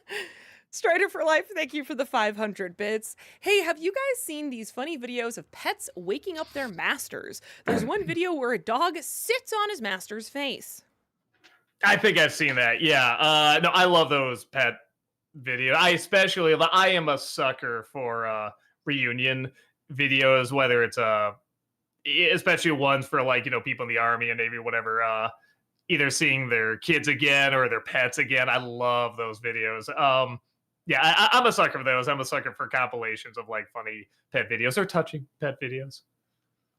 Strider for Life, thank you for the 500 bits. Hey, have you guys seen these funny videos of pets waking up their masters? There's one video where a dog sits on his master's face. I think I've seen that. Yeah. No, I love those pet videos. I am a sucker for reunion videos, whether it's especially ones for like people in the army and maybe whatever. Either seeing their kids again or their pets again. I love those videos. Yeah, I'm a sucker for those. I'm a sucker for compilations of like funny pet videos or touching pet videos.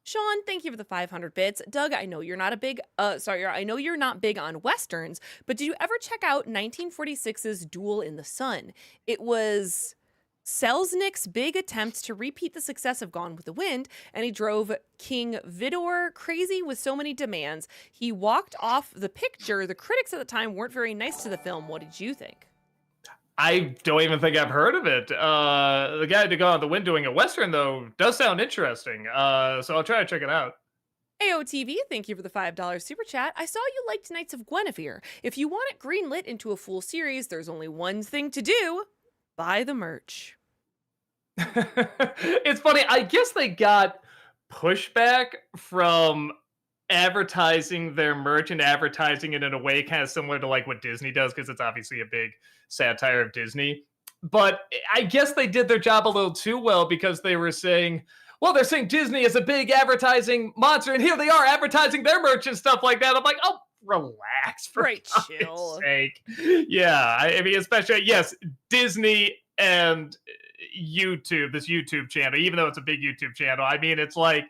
Sean, thank you for the 500 bits. Doug, I know you're not a big, I know you're not big on Westerns, but did you ever check out 1946's Duel in the Sun? It was Selznick's big attempt to repeat the success of Gone with the Wind, and he drove King Vidor crazy with so many demands. He walked off the picture. The critics at the time weren't very nice to the film. What did you think? I don't even think I've heard of it. The guy to go on the wind doing a western though does sound interesting. So I'll try to check it out. AOTV, thank you for the $5 super chat. I saw you liked Knights of Guinevere. If you want it greenlit into a full series, there's only one thing to do: buy the merch. It's funny. I guess they got pushback from advertising their merch and advertising it in a way kind of similar to like what Disney does because it's obviously a big satire of Disney. But I guess they did their job a little too well because they were saying, well, they're saying Disney is a big advertising monster, and here they are advertising their merch and stuff like that. I'm like, oh, relax for Right, God's chill. sake. Yeah, I mean, especially yes, Disney and this YouTube channel, even though it's a big YouTube channel, I mean, it's like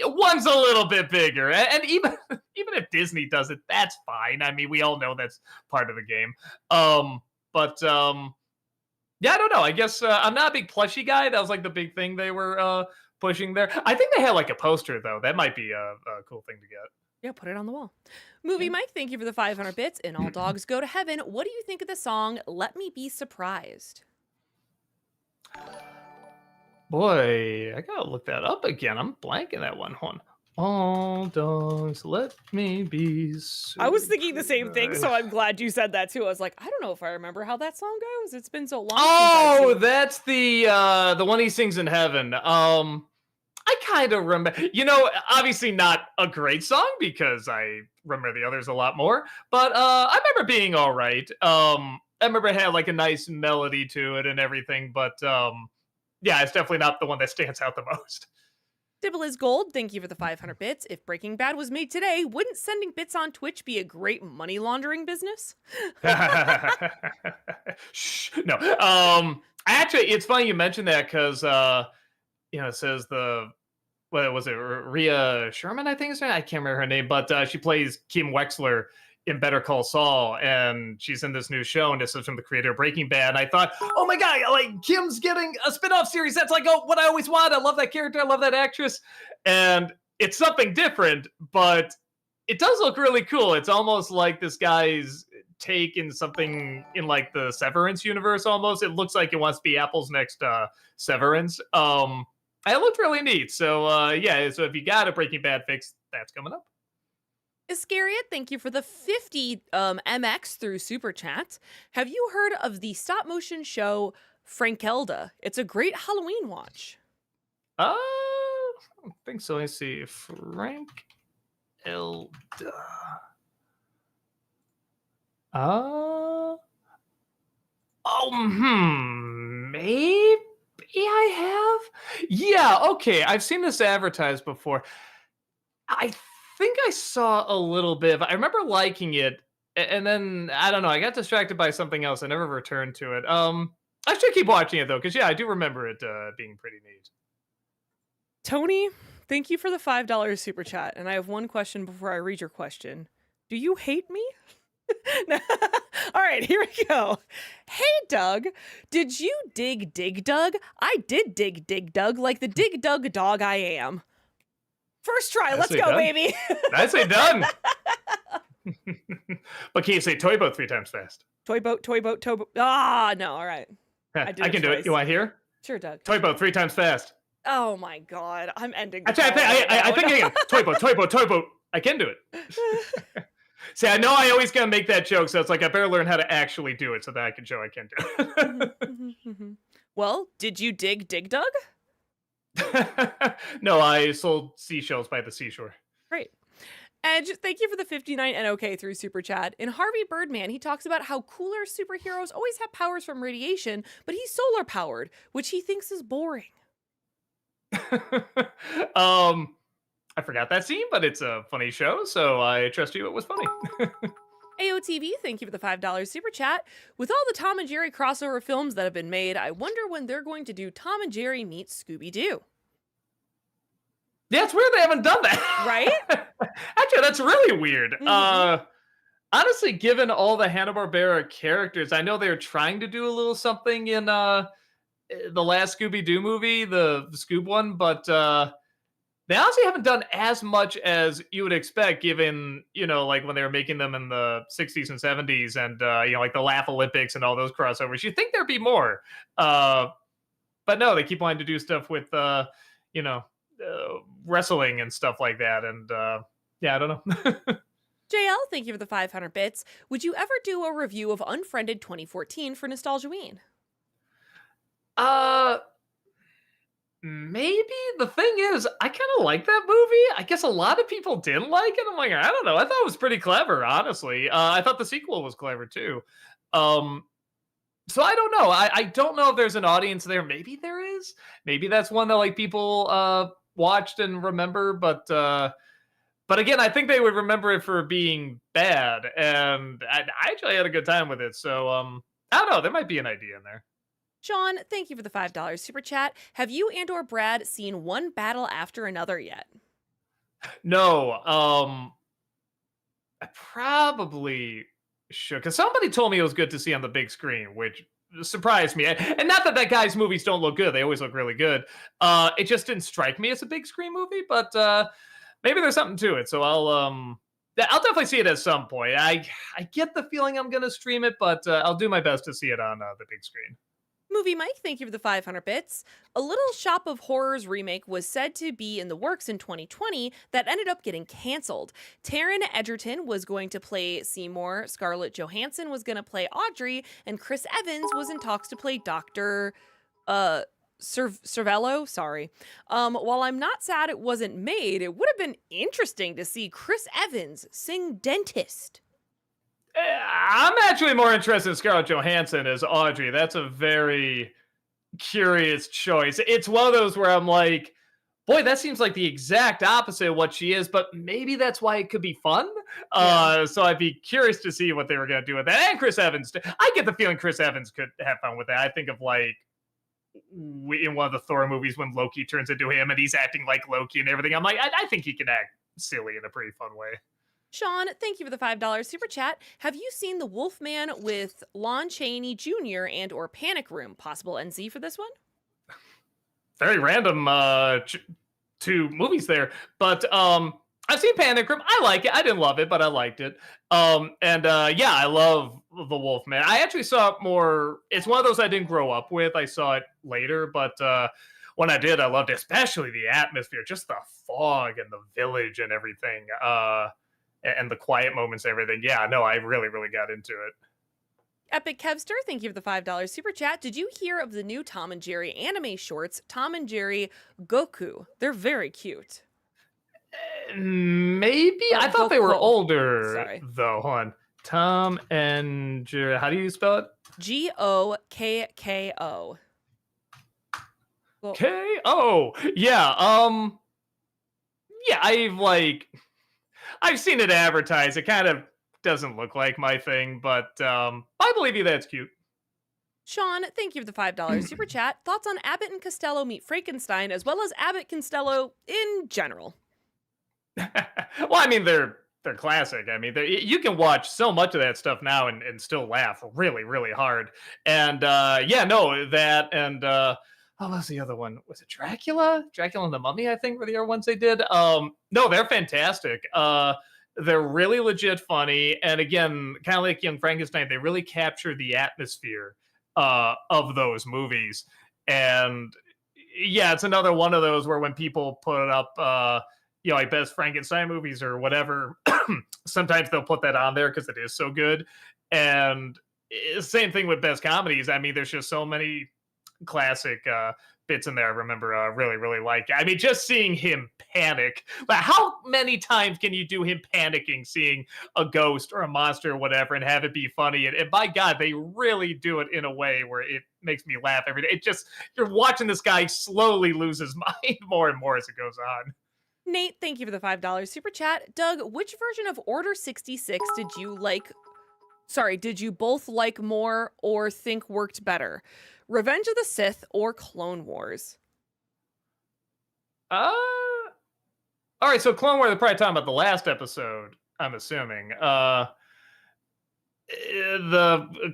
one's a little bit bigger, and even if Disney does it, that's fine. I mean, we all know that's part of the game. But yeah, I don't know. I guess I'm not a big plushie guy. That was like the big thing they were pushing there. I think they had like a poster though. That might be a cool thing to get. Yeah, put it on the wall. Movie Mike, thank you for the 500 bits. And All Dogs Go to Heaven. What do you think of the song Let Me Be Surprised? Boy, I gotta look that up again. I'm blanking that one. Hold on. All dogs, let me be. I was thinking the same thing, so surprised. I'm glad you said that too. I was like, I don't know if I remember how that song goes. It's been so long since Oh, I've seen. that's the one he sings in heaven. I kind of remember. Obviously not a great song because I remember the others a lot more. But I remember being all right. I remember it had like a nice melody to it and everything. But yeah, it's definitely not the one that stands out the most. Dibble is Gold, thank you for the 500 bits. If Breaking Bad was made today, wouldn't sending bits on Twitch be a great money laundering business? Shh, no. Actually, it's funny you mentioned that because it says what was it, Rhea Sherman? I think is her name. I can't remember her name, but she plays Kim Wexler in Better Call Saul, and she's in this new show, and this is from the creator of Breaking Bad. And I thought, oh my god, like Kim's getting a spin-off series. That's like what I always wanted. I love that character. I love that actress, and it's something different, but it does look really cool. It's almost like this guy's taken something in like the Severance universe. Almost, it looks like it wants to be Apple's next Severance. It looked really neat. So yeah, so if you got a Breaking Bad fix, that's coming up. Iscariot, thank you for the 50 MX through Super Chat. Have you heard of the stop motion show Frankelda? It's a great Halloween watch. I don't think so. Let's see. Frank Elda. Maybe I have. Yeah, okay. I've seen this advertised before. I think I saw a little bit. I remember liking it, and then I don't know. I got distracted by something else. I never returned to it. I should keep watching it though, because yeah, I do remember it being pretty neat. Tony, thank you for the $5 Super Chat. And I have one question before I read your question. Do you hate me? All right, here we go. Hey, Doug, did you dig Doug? I did dig Doug like the dig Doug dog I am. First try, I let's say go, done. baby. I say done. But can you say toy boat 3 times fast? Toy boat, toy boat, toy boat. Ah, no, all right. Yeah, I did I it can do it. twice. You want to hear? Sure, Doug. Toy boat 3 times fast. Oh my God, I'm ending the Actually, call right I now. think again. Toy boat, toy boat, toy boat. I can do it. See, I know I always gonna make that joke, so it's like I better learn how to actually do it so that I can show I can do it. Well, did you dig Doug? No, I sold seashells by the seashore. Great. And thank you for the 59 NOK through Super Chat. In Harvey Birdman, he talks about how cooler superheroes always have powers from radiation, but he's solar powered, which he thinks is boring. I forgot that scene, but it's a funny show, so I trust you. It was funny. AOTV, thank you for the $5 Super Chat. With all the Tom and Jerry crossover films that have been made, I wonder when they're going to do Tom and Jerry meets Scooby-Doo. Yeah, it's weird they haven't done that. Right? Actually, that's really weird. Mhm. Honestly, given all the Hanna-Barbera characters, I know they're trying to do a little something in the last Scooby-Doo movie, the Scoob one, but they honestly haven't done as much as you would expect, given, like when they were making them in the 60s and 70s and, like the Laugh Olympics and all those crossovers. You'd think there'd be more. But no, they keep wanting to do stuff with, wrestling and stuff like that. And yeah, I don't know. JL, thank you for the 500 bits. Would you ever do a review of Unfriended 2014 for Nostalgiaween? Maybe. The thing is, I kind of like that movie. I guess a lot of people didn't like it. I'm like, I don't know. I thought it was pretty clever, honestly. I thought the sequel was clever too. So I don't know. I don't know if there's an audience there. Maybe there is. Maybe that's one that like people watched and remember. But again, I think they would remember it for being bad, and I actually had a good time with it. So I don't know. There might be an idea in there. Sean, thank you for the $5 Super Chat. Have you and or Brad seen one battle after another yet? No. I probably should, because somebody told me it was good to see on the big screen, which surprised me. And not that guy's movies don't look good; they always look really good. It just didn't strike me as a big screen movie, but maybe there's something to it. So I'll definitely see it at some point. I get the feeling I'm gonna stream it, but I'll do my best to see it on the big screen. Movie Mike, thank you for the 500 bits. A Little Shop of Horrors remake was said to be in the works in 2020 that ended up getting canceled. Taron Egerton was going to play Seymour, Scarlett Johansson was going to play Audrey, and Chris Evans was in talks to play Dr. Cervello, sorry. While I'm not sad it wasn't made, it would have been interesting to see Chris Evans sing Dentist. I'm actually more interested in Scarlett Johansson as Audrey. That's a very curious choice. It's one of those where I'm like, boy, that seems like the exact opposite of what she is, but maybe that's why it could be fun. Yeah. So I'd be curious to see what they were going to do with that. And Chris Evans, I get the feeling Chris Evans could have fun with that. I think of like in one of the Thor movies when Loki turns into him and he's acting like Loki and everything. I'm like, I think he can act silly in a pretty fun way. Sean, thank you for the $5 Super Chat. Have you seen The Wolfman with Lon Chaney Jr. and or Panic Room? Possible NC for this one? Very random two movies there. But I've seen Panic Room. I like it. I didn't love it, but I liked it. Yeah, I love The Wolfman. I actually saw it more. It's one of those I didn't grow up with. I saw it later, but when I did, I loved it, especially the atmosphere, just the fog and the village and everything. And the quiet moments and everything. Yeah, no, I really, really got into it. Epic Kevster, thank you for the $5 Super Chat. Did you hear of the new Tom and Jerry anime shorts, Tom and Jerry Goku? They're very cute. Maybe. I thought they were older, sorry. Though, hon. Tom and Jerry. How do you spell it? Gokko. Well, Ko. Yeah. Yeah, I've seen it advertised. It kind of doesn't look like my thing, but I believe you that's cute. Sean, thank you for the $5 Super Chat. Thoughts on Abbott and Costello meet Frankenstein, as well as Abbott Costello in general? Well, I mean, they're they're classic. I mean, you can watch so much of that stuff now and still laugh really, really hard. And yeah, no, that and what was the other one? Was it Dracula? Dracula and the Mummy, I think, were the other ones they did. No, they're fantastic. They're really legit funny. And again, kind of like Young Frankenstein, they really capture the atmosphere of those movies. And yeah, it's another one of those where when people put up like best Frankenstein movies or whatever, sometimes they'll put that on there because it is so good. And same thing with best comedies. I mean, there's just so many classic bits in there. I remember really, really like. I mean, just seeing him panic. But how many times can you do him panicking, seeing a ghost or a monster or whatever, and have it be funny? And by God, they really do it in a way where it makes me laugh every day. It just, you're watching this guy slowly lose his mind more and more as it goes on. Nate, thank you for the $5 super chat. Doug, which version of Order 66 did you like? Sorry, did you both like more or think worked better? Revenge of the Sith or Clone Wars? All right, so Clone Wars, they're probably talking about the last episode, I'm assuming. The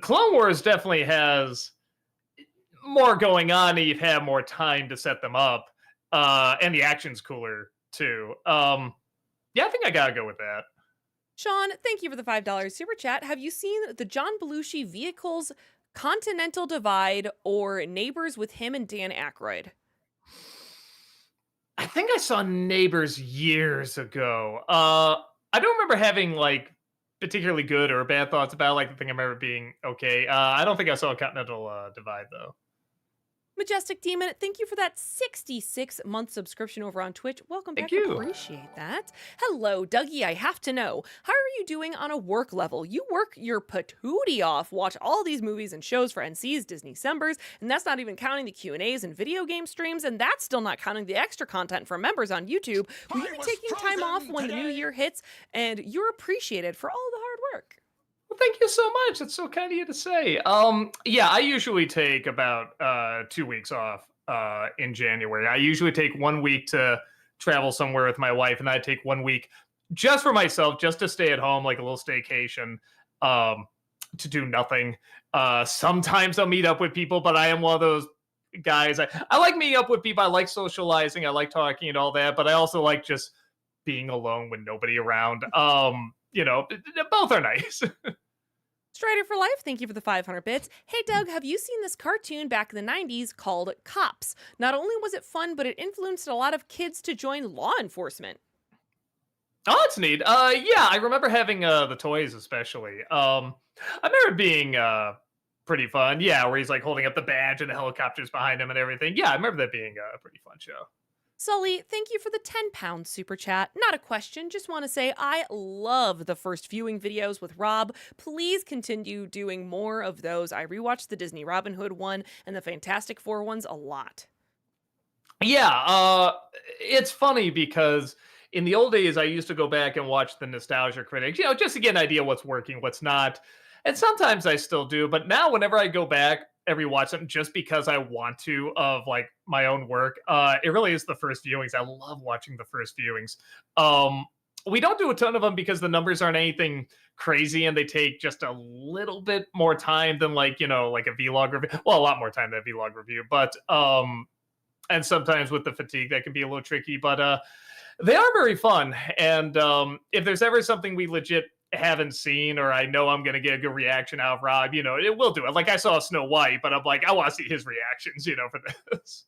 Clone Wars definitely has more going on, and you've had more time to set them up. And the action's cooler too. Yeah, I think I gotta go with that. Sean, thank you for the $5 super chat. Have you seen the John Belushi Vehicles Continental Divide or Neighbors with him and Dan Aykroyd? I think I saw Neighbors years ago. I don't remember having like particularly good or bad thoughts about it. Like, I think I remember being okay. I don't think I saw Continental Divide though. Majestic Demon, thank you for that 66-month subscription over on Twitch. Welcome back. Thank you. Appreciate that. Hello, Dougie. I have to know, how are you doing on a work level? You work your patootie off, watch all these movies and shows for NC's Disney Sembers, and that's not even counting the Q&As and video game streams, and that's still not counting the extra content for members on YouTube. Will you be taking time off when the new year hits? And you're appreciated for all the hard work. Well, thank you so much. That's so kind of you to say. Yeah, I usually take about 2 weeks off in January. I usually take 1 week to travel somewhere with my wife, and I take 1 week just for myself, just to stay at home, like a little staycation, to do nothing. Sometimes I'll meet up with people, but I am one of those guys. I like meeting up with people. I like socializing. I like talking and all that, but I also like just being alone with nobody around. Both are nice. Strider for Life, thank you for the 500 bits. Hey Doug, have you seen this cartoon back in the 90s called Cops? Not only was it fun, but it influenced a lot of kids to join law enforcement. Oh, that's neat. Yeah, I remember having the toys especially. I remember it being pretty fun. Yeah, where he's like holding up the badge and the helicopters behind him and everything. Yeah, I remember that being a pretty fun show. Sully, thank you for the 10-pound super chat. Not a question, just want to say I love the first viewing videos with Rob. Please continue doing more of those. I rewatched the Disney Robin Hood one and the Fantastic Four ones a lot. Yeah, it's funny because in the old days, I used to go back and watch the Nostalgia Critic, just to get an idea what's working, what's not. And sometimes I still do, but now whenever I go back and rewatch something just because I want to of like my own work, it really is the first viewings. I love watching the first viewings. We don't do a ton of them because the numbers aren't anything crazy and they take just a little bit more time than like a vlog review. Well, a lot more time than a vlog review, but and sometimes with the fatigue that can be a little tricky, but they are very fun. And if there's ever something we legit haven't seen or I know I'm going to get a good reaction out of Rob, it will do it. Like I saw Snow White, but I'm like, I want to see his reactions, for this.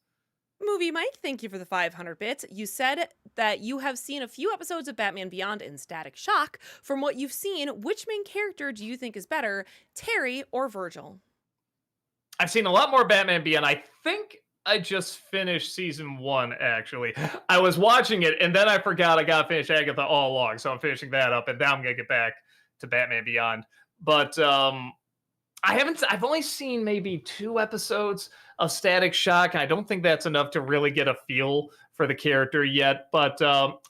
Movie Mike, thank you for the 500 bits. You said that you have seen a few episodes of Batman Beyond in Static Shock. From what you've seen, which main character do you think is better, Terry or Virgil? I've seen a lot more Batman Beyond. I think I just finished season 1, actually. I was watching it, and then I forgot I got to finish Agatha all along, so I'm finishing that up, and now I'm going to get back to Batman Beyond. But I've only seen maybe 2 episodes of Static Shock. I don't think that's enough to really get a feel for the character yet, but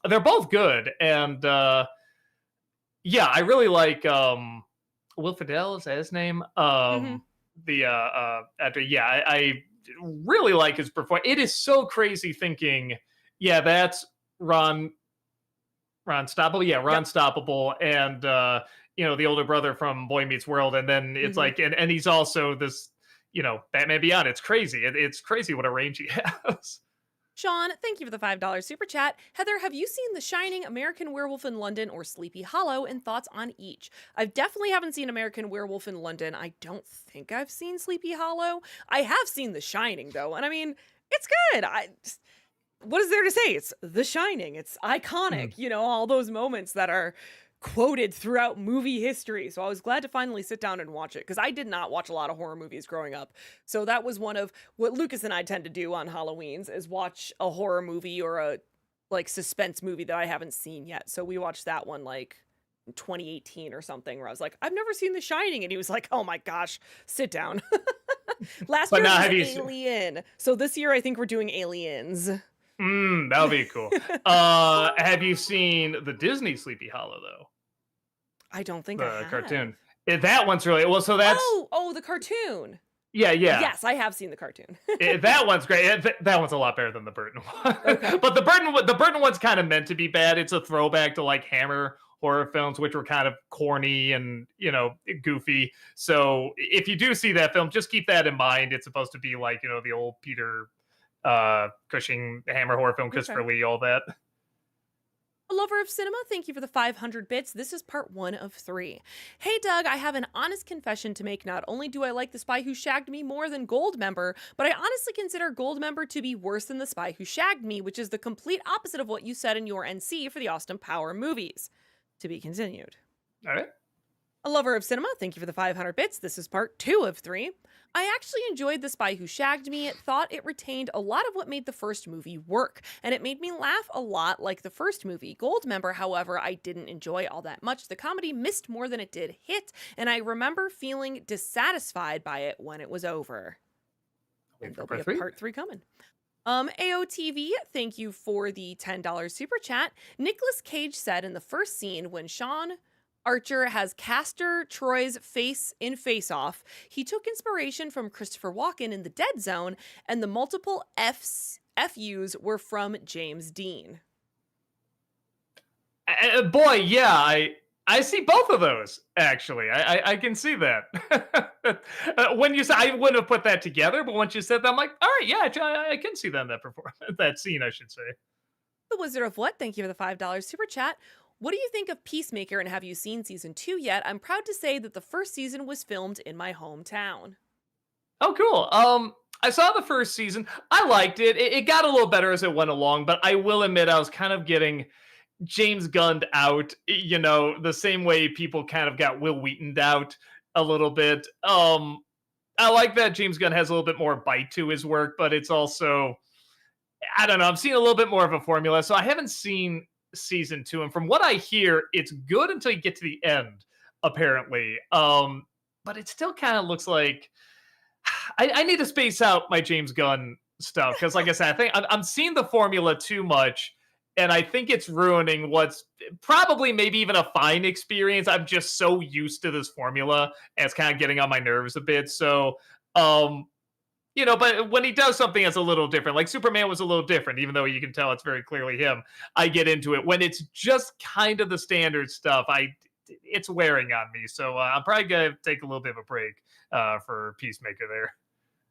they're both good, and yeah, I really like Will Friedle, is that his name? The actor, yeah, I really like his performance. It is so crazy thinking, yeah, that's Ron Ron Stoppable, yeah, Ron Yep. Stoppable, and the older brother from Boy Meets World, and then it's Hmm. like, and he's also this, Batman Beyond. It's crazy. It's crazy what a range he has. Sean, thank you for the $5 super chat. Heather, have you seen The Shining, American Werewolf in London, or Sleepy Hollow, and thoughts on each? I definitely haven't seen American Werewolf in London. I don't think I've seen Sleepy Hollow. I have seen The Shining, though, and I mean, it's good. What is there to say? It's The Shining. It's Mm. iconic, all those moments that are quoted throughout movie history. So I was glad to finally sit down and watch it because I did not watch a lot of horror movies growing up. So that was one of what Lucas and I tend to do on Halloween's is watch a horror movie or a like suspense movie that I haven't seen yet. So we watched that one like in 2018 or something where I was like, I've never seen The Shining. And he was like, oh my gosh, sit down. Last But year now, was have you? Alien. So this year I think we're doing Aliens. That'll be cool. Have you seen the Disney Sleepy Hollow though? I don't think I The have. cartoon. That one's really well. So that's Oh, the cartoon. yeah, yeah. Yes, I have seen the cartoon. That one's great. That one's a lot better than the Burton one. Okay. But the Burton one's kind of meant to be bad. It's a throwback to like Hammer horror films, which were kind of corny and goofy. So if you do see that film, just keep that in mind. It's supposed to be like the old Peter Cushing Hammer horror film, Okay. Christopher Lee, all that. A lover of cinema, thank you for the 500 bits. This is part 1 of 3. Hey Doug, I have an honest confession to make. Not only do I like The Spy Who Shagged Me more than Goldmember, but I honestly consider Goldmember to be worse than The Spy Who Shagged Me, which is the complete opposite of what you said in your NC for the Austin Power movies. To be continued. All right. A lover of cinema, thank you for the 500 bits. This is part 2 of 3. I actually enjoyed The Spy Who Shagged Me. Thought it retained a lot of what made the first movie work, and it made me laugh a lot like the first movie. Goldmember, however, I didn't enjoy all that much. The comedy missed more than it did hit, and I remember feeling dissatisfied by it when it was over. And there'll be a part 3 coming. AOTV, thank you for the $10 super chat. Nicolas Cage said in the first scene when Sean Archer has Castor Troy's face in Face Off, he took inspiration from Christopher Walken in The Dead Zone, and the multiple FUs were from James Dean. Boy, yeah, I see both of those actually. I can see that. When you said, I wouldn't have put that together, but once you said that, I'm like, all right, yeah, I can see that in that performance, that scene, I should say. The Wizard of What, thank you for the $5 super chat. What do you think of Peacemaker, and have you seen season 2 yet? I'm proud to say that the first season was filmed in my hometown. Oh, cool. I saw the first season. I liked it. It got a little better as it went along, but I will admit I was kind of getting James Gunned out, the same way people kind of got Will Wheatoned out a little bit. I like that James Gunn has a little bit more bite to his work, but it's also, I don't know, I'm seeing a little bit more of a formula. So I haven't seen season 2, and from what I hear, it's good until you get to the end, apparently. But it still kind of looks like I need to space out my James Gunn stuff because, like I said, I think I'm seeing the formula too much, and I think it's ruining what's probably maybe even a fine experience. I'm just so used to this formula, and it's kind of getting on my nerves a bit. So, but when he does something that's a little different, like Superman was a little different, even though you can tell it's very clearly him, I get into it. When it's just kind of the standard stuff, it's wearing on me. So I'm probably gonna take a little bit of a break for Peacemaker there.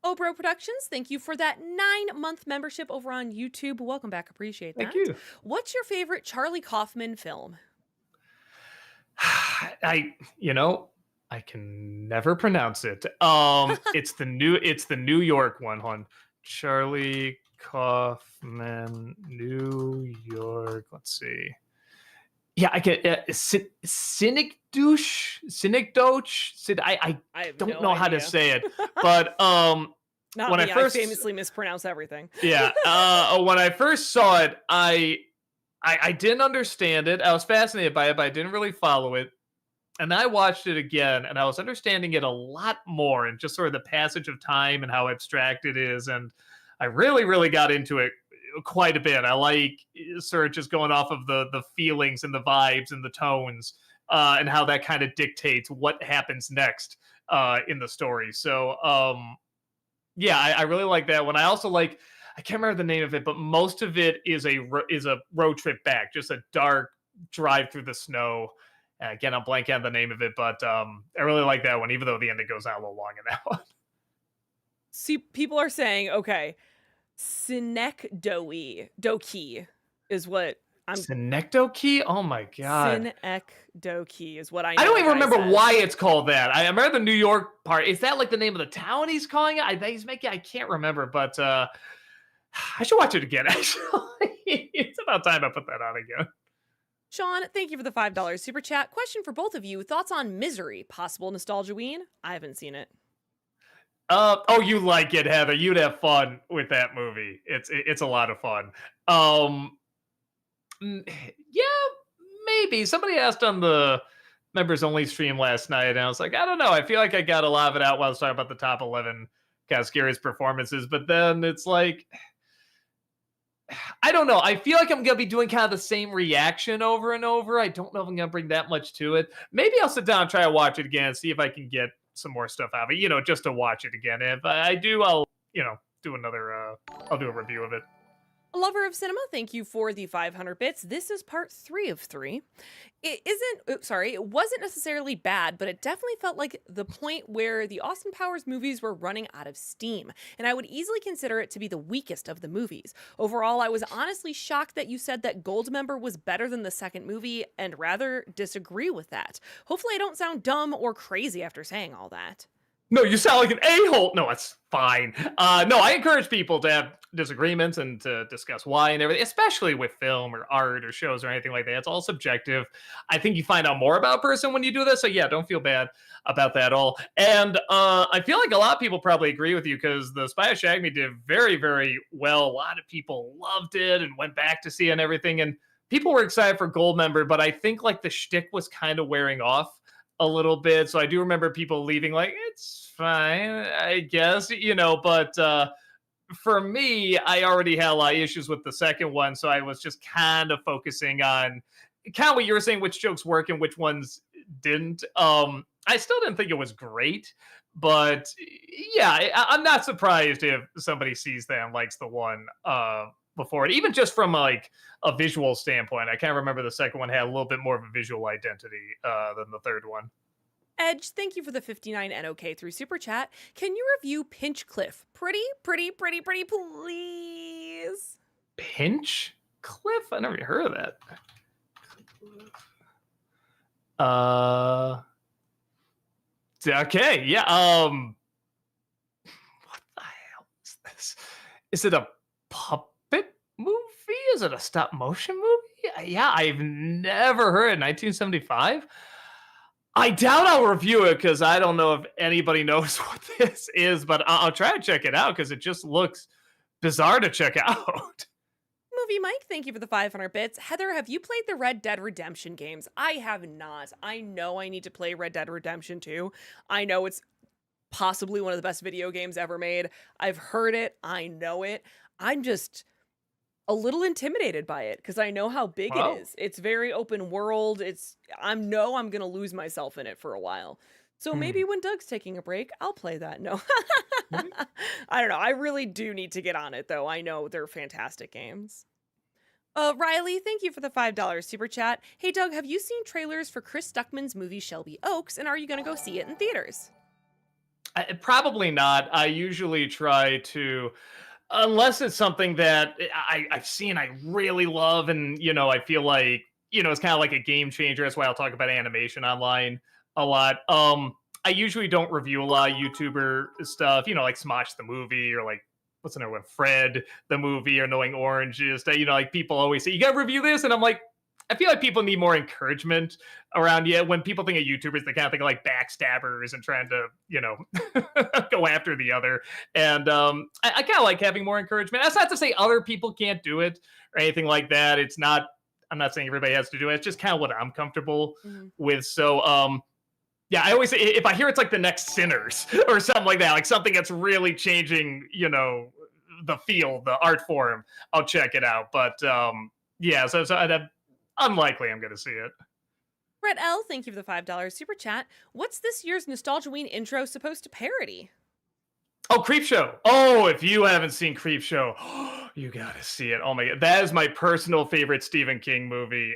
Obro Productions, thank you for that 9-month membership over on YouTube. Welcome back, appreciate that. Thank you. What's your favorite Charlie Kaufman film? I can never pronounce it. It's the New York one. Hon. Charlie Kaufman, New York. Let's see. Yeah, I get Cynic douche, Cynic Doche. I don't know how to say it, but Not when me, I first famously mispronounce everything. yeah, when I first saw it, I didn't understand it. I was fascinated by it, but I didn't really follow it. And I watched it again, and I was understanding it a lot more, and just sort of the passage of time and how abstract it is. And I really, really got into it quite a bit. I like sort of just going off of the feelings and the vibes and the tones, and how that kind of dictates what happens next in the story. So, yeah, I really like that one. I also like, I can't remember the name of it, but most of it is a road trip back, just a dark, drive through the snow. Again, I'm blanking on the name of it, but I really like that one, even though the ending goes on a little long in that one. See, people are saying, okay, Synecdoche is what I'm Synecdoche? Oh my god. Synecdoche is what I I know don't a even guy remember says. why it's called that. I remember the New York part. Is that like the name of the town he's calling it? He's making. I can't remember, but I should watch it again. Actually, it's about time I put that on again. Sean, thank you for the $5 super chat. Question for both of you. Thoughts on Misery? Possible nostalgia ween? I haven't seen it. Oh, you like it, Heather? You'd have fun with that movie. It's a lot of fun. Yeah, maybe. Somebody asked on the members only stream last night, and I was like, I don't know. I feel like I got a lot of it out while I was talking about the top 11 kind of scariest performances, but then it's like, I don't know. I feel like I'm gonna be doing kind of the same reaction over and over. I don't know if I'm gonna bring that much to it. Maybe I'll sit down and try to watch it again, see if I can get some more stuff out of it. Just to watch it again. If I do, I'll do another. I'll do a review of it. A lover of cinema, thank you for the 500 bits. This is part 3 of 3. It wasn't necessarily bad, but it definitely felt like the point where the Austin Powers movies were running out of steam, and I would easily consider it to be the weakest of the movies. Overall, I was honestly shocked that you said that Goldmember was better than the second movie, and rather disagree with that. Hopefully I don't sound dumb or crazy after saying all that. No, you sound like an a-hole. No, it's fine. No, I encourage people to have disagreements and to discuss why and everything, especially with film or art or shows or anything like that. It's all subjective. I think you find out more about a person when you do this. So yeah, don't feel bad about that at all. And I feel like a lot of people probably agree with you because the Spy Who Shagged Me did very, very well. A lot of people loved it and went back to see it and everything. And people were excited for Goldmember, but I think like the shtick was kind of wearing off a little bit. So I do remember people leaving like, it's fine, I guess, but for me, I already had a lot of issues with the second one. So I was just kind of focusing on kind of what you were saying, which jokes work and which ones didn't. I still didn't think it was great, but yeah, I'm not surprised if somebody sees that and likes the one before it, even just from like a visual standpoint. I can't remember the second one had a little bit more of a visual identity than the third one. Edge, thank you for the 59 NOK through Super Chat. Can you review Pinchcliffe? Pretty, please. Pinch Cliff? I never even heard of that. Okay, yeah. What the hell is this? Is it a puppet movie? Is it a stop motion movie? Yeah, I've never heard it. 1975. I doubt I'll review it because I don't know if anybody knows what this is, but I'll try to check it out because it just looks bizarre to check out. Movie Mike, thank you for the 500 bits. Heather, have you played the Red Dead Redemption games? I have not. I know I need to play Red Dead Redemption 2. I know it's possibly one of the best video games ever made. I've heard it. I know it. I'm just a little intimidated by it because I know how big Wow. it is. It's very open world. I'm going to lose myself in it for a while. So maybe when Doug's taking a break, I'll play that. No. I don't know. I really do need to get on it though. I know they're fantastic games. Riley, thank you for the $5 super chat. Hey Doug, have you seen trailers for Chris Stuckman's movie Shelby Oaks, and are you going to go see it in theaters? Probably not. I usually try to, unless it's something that I've seen, I really love, and I feel like it's kind of like a game changer. That's why I'll talk about animation online a lot. I usually don't review a lot of YouTuber stuff, like Smosh the movie or like what's another one, Fred the movie or Knowing Orange. Just like people always say, you got to review this, and I'm like, I feel like people need more encouragement around you. When people think of YouTubers, they kind of think of like backstabbers and trying to, go after the other. And I kind of like having more encouragement. That's not to say other people can't do it or anything like that. I'm not saying everybody has to do it. It's just kind of what I'm comfortable with. So, yeah, I always say if I hear it's like the next Sinners or something like that, like something that's really changing, the field, the art form, I'll check it out. But yeah, so unlikely I'm going to see it. Brett L, thank you for the $5 super chat. What's this year's Nostalgia Ween intro supposed to parody? Oh, Creepshow. Oh, if you haven't seen Creepshow, you gotta see it. Oh my god, that is my personal favorite Stephen King movie.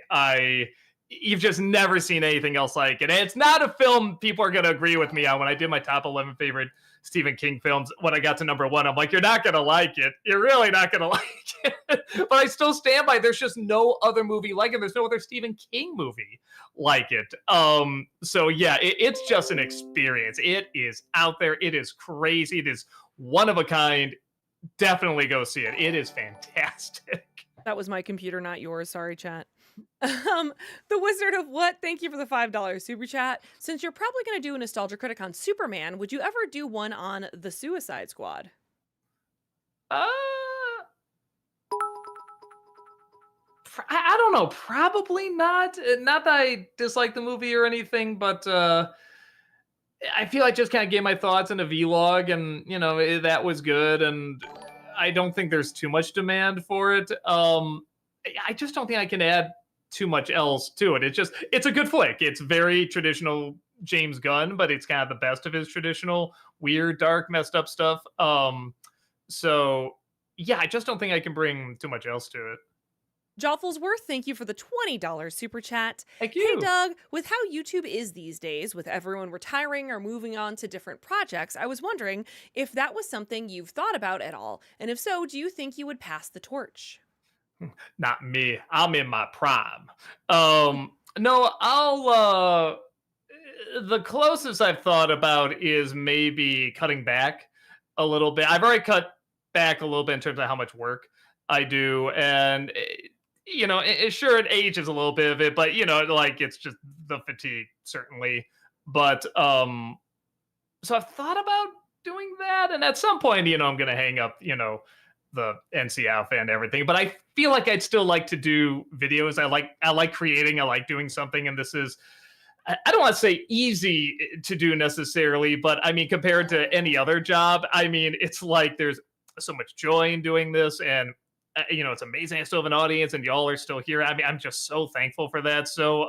You've just never seen anything else like it. And it's not a film people are gonna agree with me on. When I did my top 11 favorite Stephen King films, when I got to number one, I'm like, you're not gonna like it. You're really not gonna like it. But I still stand by. There's just no other movie like it. There's no other Stephen King movie like it. So yeah, it's just an experience. It is out there. It is crazy. It is one of a kind. Definitely go see it. It is fantastic. That was my computer, not yours. Sorry, chat. The Wizard of What? Thank you for the $5 super chat. Since you're probably going to do a Nostalgia Critic on Superman, would you ever do one on the Suicide Squad? Uh, I don't know. Probably not. Not that I dislike the movie or anything, but I feel I just kind of gave my thoughts in a vlog, and that was good. And I don't think there's too much demand for it. I just don't think I can add too much else to it. It's a good flick. It's very traditional James Gunn, but it's kind of the best of his traditional weird, dark, messed up stuff. So yeah, I just don't think I can bring too much else to it. Jofflesworth, thank you for the $20 super chat. Thank Hey you. Doug, with how YouTube is these days, with everyone retiring or moving on to different projects, I was wondering if that was something you've thought about at all, and if so, do you think you would pass the torch? Not me. I'm in my prime. No, the closest I've thought about is maybe cutting back a little bit. I've already cut back a little bit in terms of how much work I do, and sure, it ages a little bit of it, but like it's just the fatigue certainly. But so I've thought about doing that, and at some point, I'm gonna hang up, the NC Alpha and everything. But I feel like I'd still like to do videos. I like creating. I like doing something, and this is. I don't want to say easy to do necessarily, but I mean, compared to any other job, I mean, it's like there's so much joy in doing this, and it's amazing. I still have an audience, and y'all are still here. I mean, I'm just so thankful for that. So,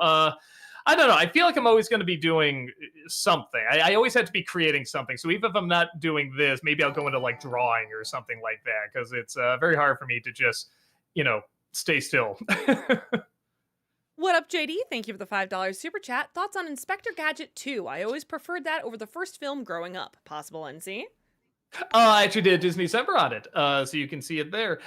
I don't know. I feel like I'm always going to be doing something. I always have to be creating something. So even if I'm not doing this, maybe I'll go into like drawing or something like that, because it's very hard for me to just, stay still. What up, JD? Thank you for the $5 super chat. Thoughts on Inspector Gadget 2? I always preferred that over the first film growing up. Possible NC? I actually did a Disney December on it, so you can see it there.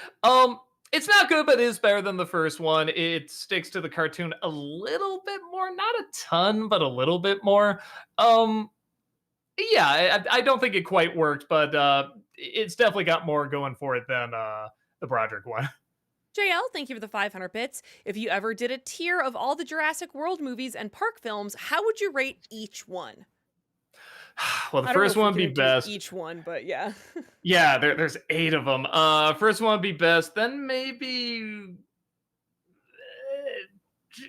It's not good, but it is better than the first one. It sticks to the cartoon a little bit more, not a ton, but a little bit more. Yeah, I don't think it quite worked, but it's definitely got more going for it than the Broderick one. JL, thank you for the 500 bits. If you ever did a tier of all the Jurassic World movies and park films, how would you rate each one? Well, the first one would be best. Each one, but yeah. Yeah, there's 8 of them. First one would be best. Then maybe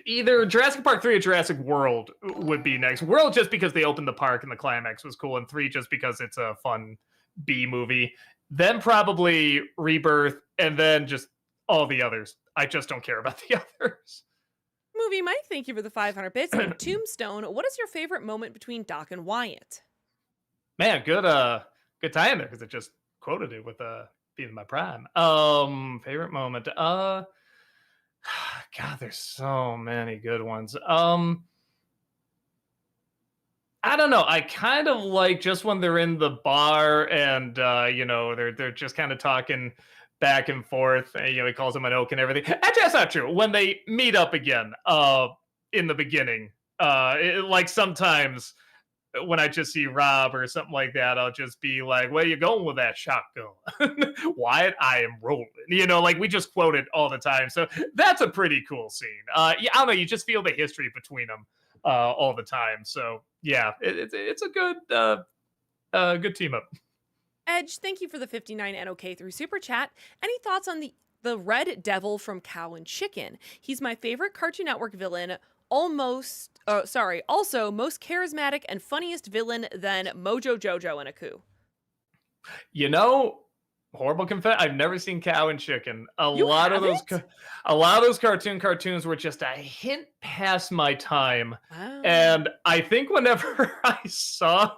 either Jurassic Park 3 or Jurassic World would be next. World just because they opened the park and the climax was cool, and 3 just because it's a fun B movie. Then probably Rebirth, and then just all the others. I just don't care about the others. Movie Mike, thank you for the 500 bits. And Tombstone, what is your favorite moment between Doc and Wyatt? Man, good time there, because it just quoted it with being in my prime. Favorite moment. God, there's so many good ones. I don't know. I kind of like just when they're in the bar and they're just kind of talking back and forth. And, he calls him an oak and everything. Actually, that's not true. When they meet up again, in the beginning, like sometimes when I just see Rob or something like that, I'll just be like, "Where you going with that shotgun?" Wyatt, I am rolling. Like we just quote it all the time. So that's a pretty cool scene. Yeah, I don't know. You just feel the history between them all the time. So yeah, it's a good team up. Edge, thank you for the 59 NOK through Super Chat. Any thoughts on the Red Devil from Cow and Chicken? He's my favorite Cartoon Network villain. Also most charismatic and funniest villain than Mojo Jojo in a coup. Horrible confess. I've never seen Cow and Chicken. You haven't? A lot of those cartoons were just a hint past my time. Wow. And I think whenever I saw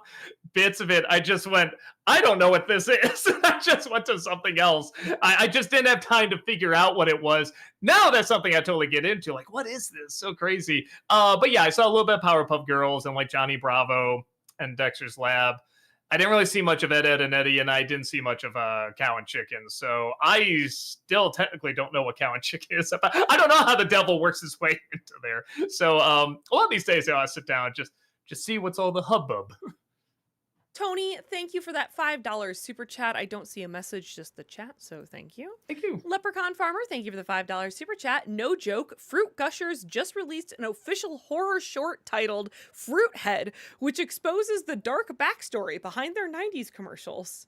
bits of it, I just went, I don't know what this is. I just went to something else. I just didn't have time to figure out what it was. Now that's something I totally get into. Like, what is this? So crazy. But yeah, I saw a little bit of Powerpuff Girls and like Johnny Bravo and Dexter's Lab. I didn't really see much of Ed, Ed, and Eddie, and I didn't see much of Cow and Chicken. So I still technically don't know what Cow and Chicken is about. I don't know how the devil works his way into there. So one of these days, I'll sit down and just see what's all the hubbub. Tony, thank you for that $5 super chat. I don't see a message, just the chat, so thank you. Thank you. Leprechaun Farmer, thank you for the $5 super chat. No joke, Fruit Gushers just released an official horror short titled Fruit Head, which exposes the dark backstory behind their 90s commercials.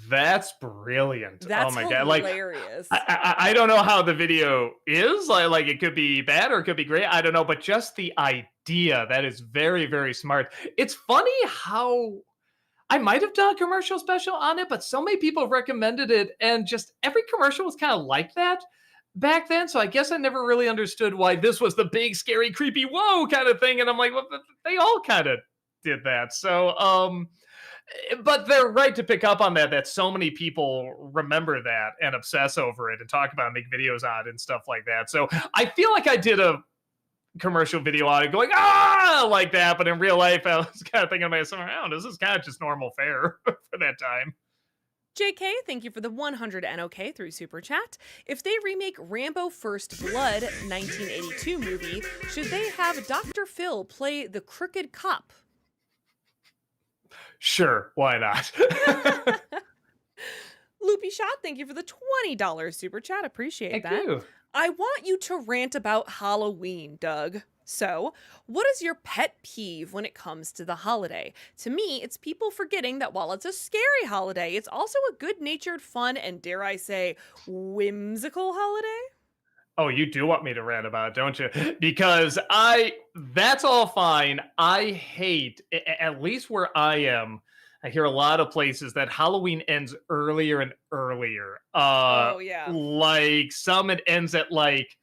That's brilliant. Oh That's my god! Like hilarious. I don't know how the video is. Like it could be bad or it could be great. I don't know, but just the idea that is very very smart. It's funny how I might have done a commercial special on it, but so many people recommended it, and just every commercial was kind of like that back then. So I guess I never really understood why this was the big, scary, creepy, whoa kind of thing. And I'm like, well, they all kind of did that. So, but they're right to pick up on that. That so many people remember that and obsess over it and talk about it, make videos on it and stuff like that. So I feel like I did a commercial video on it going like that, but in real life I was kind of thinking to myself, oh, this is kind of just normal fare for that time. JK, thank you for the 100 NOK through Super Chat. If they remake Rambo First Blood 1982 movie, should they have Dr. Phil play the crooked cop? Sure, why not? Loopy Shot, thank you for the $20 Super Chat. Appreciate Thank that. you. I want you to rant about Halloween, Doug. So, what is your pet peeve when it comes to the holiday? To me, it's people forgetting that while it's a scary holiday, it's also a good natured, fun, and dare I say, whimsical holiday? Oh, you do want me to rant about it, don't you? Because that's all fine. I hate, at least where I am, I hear a lot of places that Halloween ends earlier and earlier. Oh, yeah. Like some it ends at like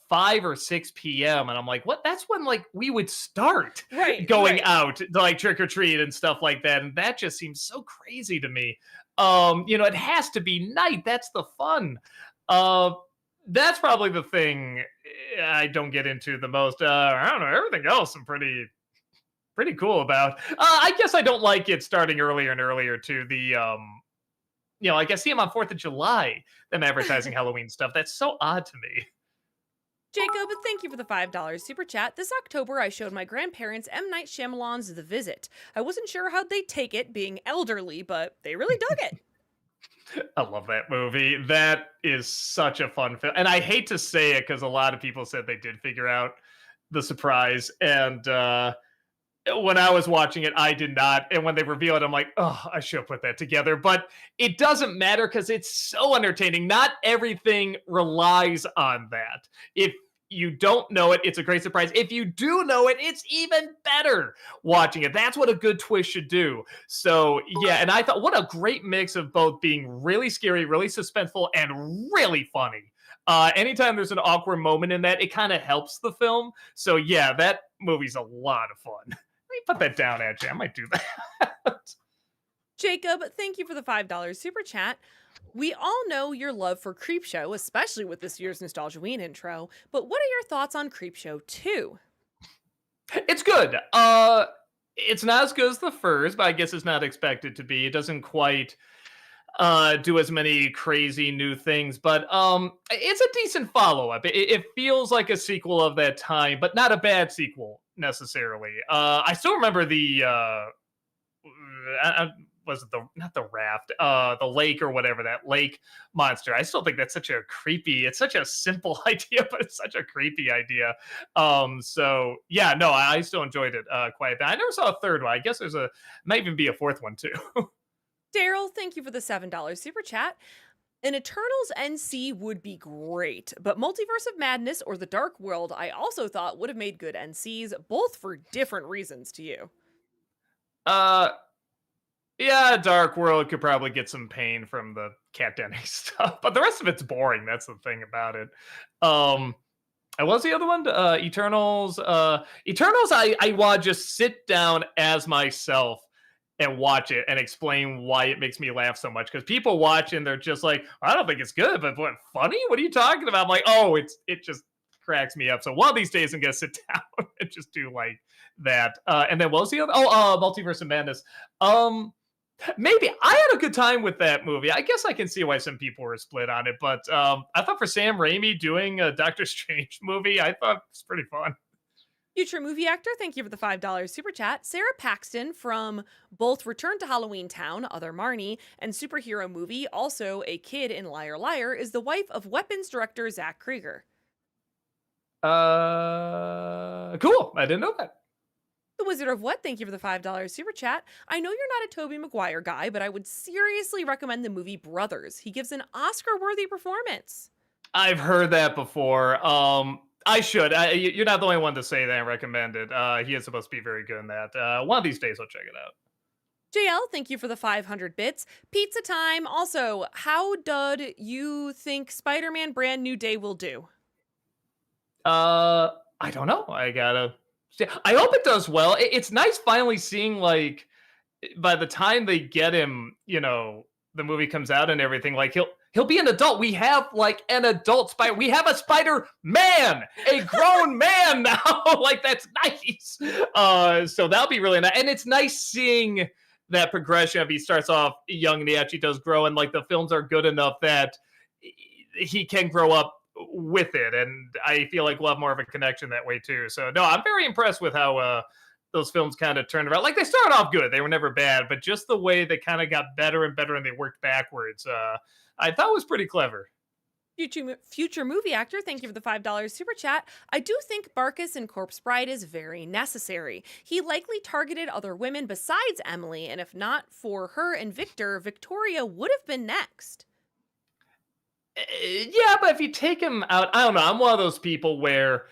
5 or 6 p.m. And I'm like, what? That's when like we would start going out to like trick or treat and stuff like that. And that just seems so crazy to me. It has to be night. That's the fun. Uh, that's probably the thing I don't get into the most. I don't know. Everything else I'm pretty cool about. I guess I don't like it starting earlier and earlier too. Like I see them on 4th of July, them advertising Halloween stuff. That's so odd to me. Jacob, thank you for the $5 super chat. This October, I showed my grandparents M. Night Shyamalan's The Visit. I wasn't sure how'd they take it, being elderly, but they really dug it. I love that movie. That is such a fun film. And I hate to say it because a lot of people said they did figure out the surprise. And when I was watching it, I did not. And when they reveal it, I'm like, oh, I should have put that together. But it doesn't matter because it's so entertaining. Not everything relies on that. If you don't know it, it's a great surprise. If you do know it, it's even better watching it. That's what a good twist should do. So, yeah, and I thought, what a great mix of both being really scary, really suspenseful, and really funny. Anytime there's an awkward moment in that, it kind of helps the film. So, yeah, that movie's a lot of fun. Let me put that down, actually. I might do that. Jacob, thank you for the $5 super chat. We all know your love for Creepshow, especially with this year's Nostalgiaween intro, but what are your thoughts on Creepshow 2? It's good. It's not as good as the first, but I guess it's not expected to be. It doesn't quite do as many crazy new things, but it's a decent follow-up. It feels like a sequel of that time, but not a bad sequel necessarily. I still remember was it not the raft, the lake or whatever, that lake monster. I still think that's it's such a simple idea, but it's such a creepy idea. So yeah, no, I still enjoyed it quite a bit. I never saw a third one. I guess might even be a fourth one too. Daryl, thank you for the $7 super chat. An Eternals NC would be great, but Multiverse of Madness or The Dark World I also thought would have made good NCs, both for different reasons to you. Yeah, Dark World could probably get some pain from the cat denning stuff, but the rest of it's boring. That's the thing about it. Um, and what's the other one? Eternals. Eternals. I want to just sit down as myself and watch it and explain why it makes me laugh so much. Because people watch and they're just like, I don't think it's good, but what funny? What are you talking about? I'm like, oh, it just cracks me up. So one of these days I'm gonna sit down and just do like that. And then what was the other? Oh, Multiverse of Madness. Um, Maybe I had a good time with that movie. I guess I can see why some people were split on it, but I thought for Sam Raimi doing a Doctor Strange movie, I thought it was pretty fun. Future movie actor, thank you for the $5 super chat. Sarah Paxton from both Return to Halloween Town, Other Marnie, and superhero movie, also a kid in Liar Liar, is the wife of Weapons director Zach Krieger. Cool. I didn't know that. The Wizard of What, thank you for the $5 super chat. I know you're not a Tobey Maguire guy, but I would seriously recommend the movie Brothers. He gives an Oscar-worthy performance. I've heard that before. I should. You're not the only one to say that and recommend it. He is supposed to be very good in that. One of these days, I'll check it out. JL, thank you for the 500 bits. Pizza time. Also, how did you think Spider-Man Brand New Day will do? I don't know. I gotta. I hope it does well. It's nice finally seeing like by the time they get him, the movie comes out and everything, like he'll be an adult. We have like an adult spider. We have a Spider Man, a grown man now. Like that's nice. So that'll be really nice, and it's nice seeing that progression of he starts off young and he actually does grow, and like the films are good enough that he can grow up with it, and I feel like we'll have more of a connection that way too. So no, I'm very impressed with how those films kind of turned around. Like they started off good, they were never bad, but just the way they kind of got better and better and they worked backwards, I thought was pretty clever. Future movie actor, thank you for the $5 super chat. I do think Barkus in Corpse Bride is very necessary. He likely targeted other women besides Emily, and if not for her and Victor, Victoria would have been next. Yeah, but if you take him out, I don't know. I'm one of those people where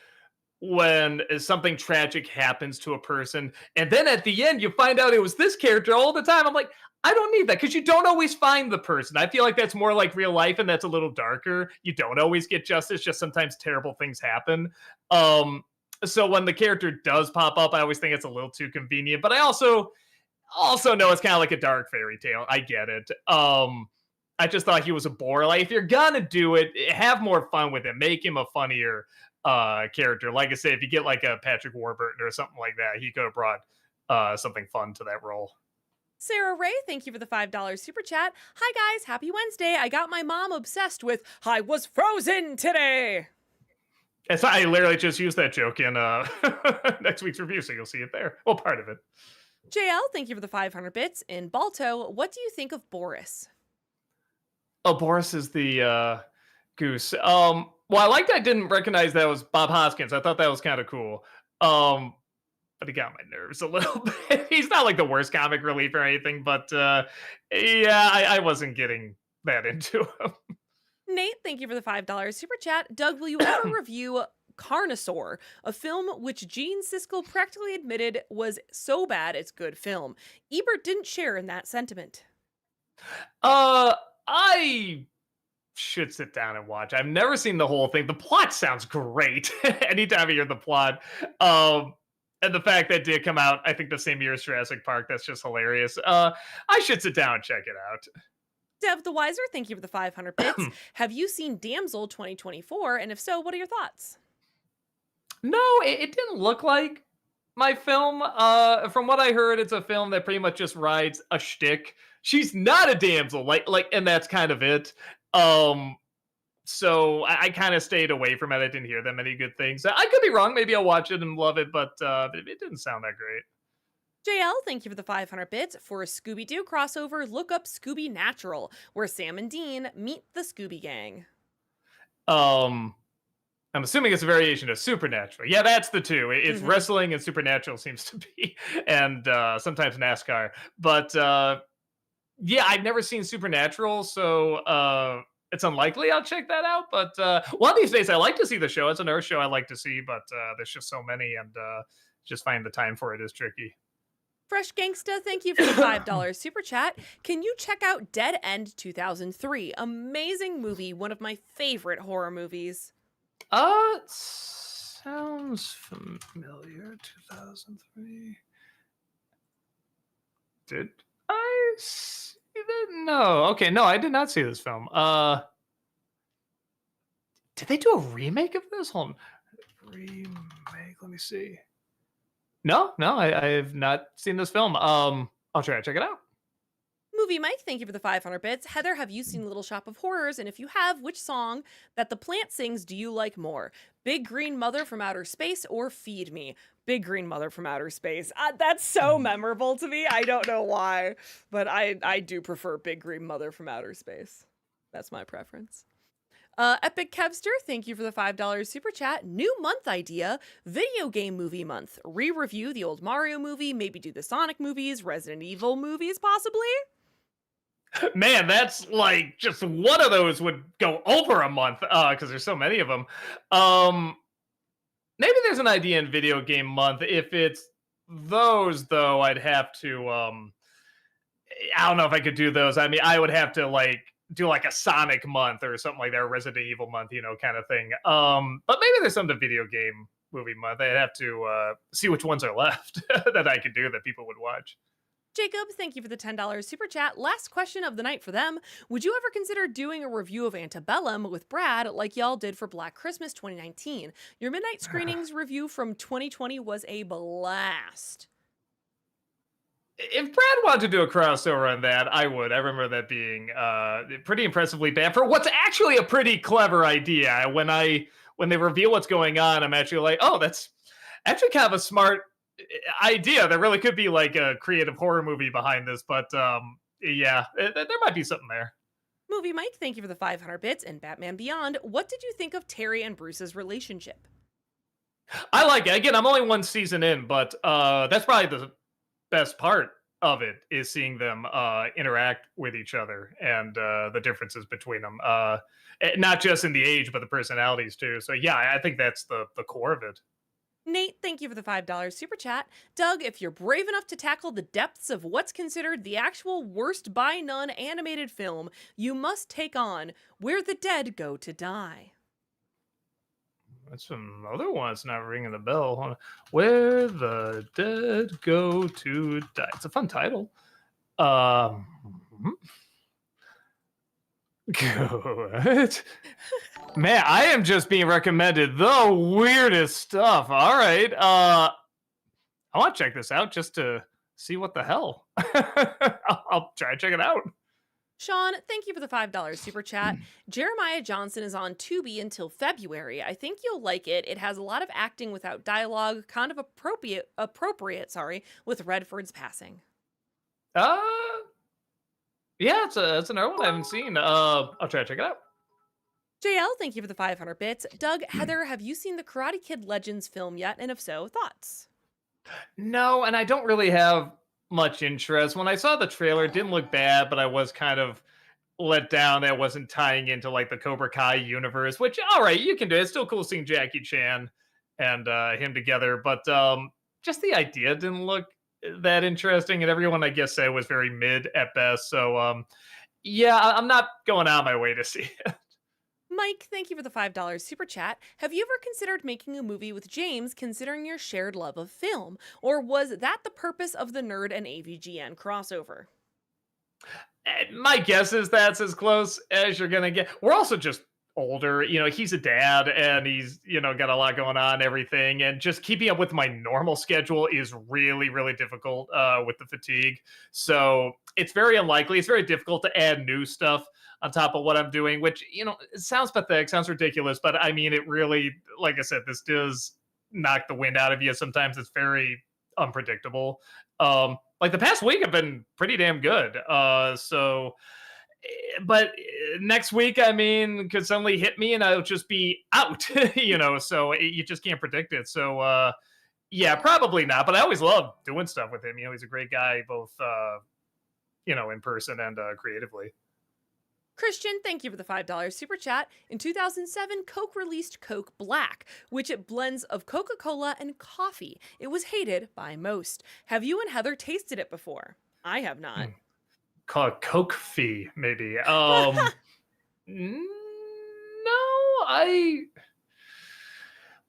when something tragic happens to a person, and then at the end you find out it was this character all the time, I'm like, I don't need that because you don't always find the person. I feel like that's more like real life, and that's a little darker. You don't always get justice; just sometimes terrible things happen. So when the character does pop up, I always think it's a little too convenient. But I also know it's kind of like a dark fairy tale. I get it. I just thought he was a bore. Like, if you're gonna do it, have more fun with it. Make him a funnier character. Like I say, if you get like a Patrick Warburton or something like that, he could have brought something fun to that role. Sarah Ray, thank you for the $5 super chat. Hi guys, happy Wednesday. I got my mom obsessed with I was frozen today. And so I literally just used that joke in next week's review, so you'll see it there. Well, part of it. JL, thank you for the 500 bits. In Balto, what do you think of Boris? Oh, Boris is the goose. Well, I liked I didn't recognize that was Bob Hoskins. I thought that was kind of cool. But he got my nerves a little bit. He's not like the worst comic relief or anything, but yeah, I wasn't getting that into him. Nate, thank you for the $5 super chat. Doug, will you ever review Carnosaur, a film which Gene Siskel practically admitted was so bad it's good film? Ebert didn't share in that sentiment. I should sit down and watch. I've never seen the whole thing. The plot sounds great. Anytime I hear the plot, and the fact that it did come out, I think the same year as Jurassic Park, that's just hilarious. I should sit down and check it out. Dev the Wiser, thank you for the 500 bits. Have you seen Damsel 2024? And if so, what are your thoughts? No, it didn't look like my film. From what I heard, it's a film that pretty much just rides a shtick. She's not a damsel, and that's kind of it. So I kind of stayed away from it. I didn't hear that many good things. I could be wrong. Maybe I'll watch it and love it, but it didn't sound that great. JL, thank you for the 500 bits. For a Scooby-Doo crossover, look up Scooby Natural, where Sam and Dean meet the Scooby Gang. I'm assuming it's a variation of Supernatural. Yeah, that's the two. It's wrestling and Supernatural seems to be, and sometimes NASCAR. But yeah, I've never seen Supernatural, so it's unlikely I'll check that out. But one of these days, I like to see the show. It's another show I like to see, but there's just so many, and just finding the time for it is tricky. Fresh Gangsta, thank you for the $5 super chat. Can you check out Dead End 2003? Amazing movie, one of my favorite horror movies. Sounds familiar. 2003. Did I see that? No. Okay, no, I did not see this film. Did they do a remake of this? Hold on. Remake. Let me see. No, no, I have not seen this film. I'll try to check it out. Movie Mike, thank you for the 500 bits. Heather, have you seen Little Shop of Horrors? And if you have, which song that the plant sings do you like more? Big Green Mother from Outer Space or Feed Me? Big Green Mother from Outer Space. That's so memorable to me. I don't know why, but I do prefer Big Green Mother from Outer Space. That's my preference. Epic Kevster, thank you for the $5 super chat. New month idea, video game movie month. Re-review the old Mario movie, maybe do the Sonic movies, Resident Evil movies, possibly? Man, that's like just one of those would go over a month because there's so many of them. Maybe there's an idea in video game month. If it's those, though, I'd have to. I don't know if I could do those. I mean, I would have to like do like a Sonic month or something like that, or Resident Evil month, kind of thing. But maybe there's some video game movie month. I'd have to see which ones are left that I could do that people would watch. Jacob, thank you for the $10 super chat. Last question of the night for them. Would you ever consider doing a review of Antebellum with Brad like y'all did for Black Christmas 2019? Your midnight screenings review from 2020 was a blast. If Brad wanted to do a crossover on that, I would. I remember that being pretty impressively bad for what's actually a pretty clever idea. When they reveal what's going on, I'm actually like, oh, that's actually kind of a smart idea. There really could be like a creative horror movie behind this, but yeah, there might be something there. Movie Mike, thank you for the 500 bits. And Batman Beyond, what did you think of Terry and Bruce's relationship? I like it. Again, I'm only one season in, but that's probably the best part of it is seeing them interact with each other and the differences between them. Not just in the age, but the personalities too. So yeah, I think that's the core of it. Nate, thank you for the $5 super chat. Doug, if you're brave enough to tackle the depths of what's considered the actual worst by none animated film, you must take on Where the Dead Go to Die. That's another one. It's not ringing the bell. Hold on. Where the Dead Go to Die. It's a fun title. Good. Man, I am just being recommended the weirdest stuff. All right. I want to check this out just to see what the hell. I'll try to check it out. Sean, thank you for the $5 super chat. Jeremiah Johnson is on Tubi until February. I think you'll like it. It has a lot of acting without dialogue, kind of appropriate, with Redford's passing. Yeah, it's another one I haven't seen. I'll try to check it out. JL, thank you for the 500 bits. Doug, Heather, have you seen the Karate Kid Legends film yet? And if so, thoughts? No, and I don't really have much interest. When I saw the trailer, it didn't look bad, but I was kind of let down that it wasn't tying into like the Cobra Kai universe, which, all right, you can do. It's still cool seeing Jackie Chan and him together, but just the idea didn't look that interesting, and everyone, I guess, said it was very mid at best. So yeah, I'm not going out of my way to see it. Mike, thank you for the $5 super chat. Have you ever considered making a movie with James considering your shared love of film? Or was that the purpose of the Nerd and AVGN crossover? My guess is that's as close as you're going to get. We're also just older. He's a dad and he's, got a lot going on, everything. And just keeping up with my normal schedule is really, really difficult with the fatigue. So it's very unlikely. It's very difficult to add new stuff on top of what I'm doing, which, it sounds pathetic, sounds ridiculous, but I mean, it really, like I said, this does knock the wind out of you. Sometimes it's very unpredictable. Like the past week, I've been pretty damn good. But next week, I mean, could suddenly hit me and I'll just be out, so you just can't predict it. So, yeah, probably not. But I always love doing stuff with him. He's a great guy, both, in person and creatively. Christian, thank you for the $5 super chat. In 2007, Coke released Coke Black, which it blends of Coca-Cola and coffee. It was hated by most. Have you and Heather tasted it before? I have not. Hmm. Call it Coke fee, maybe. No, I.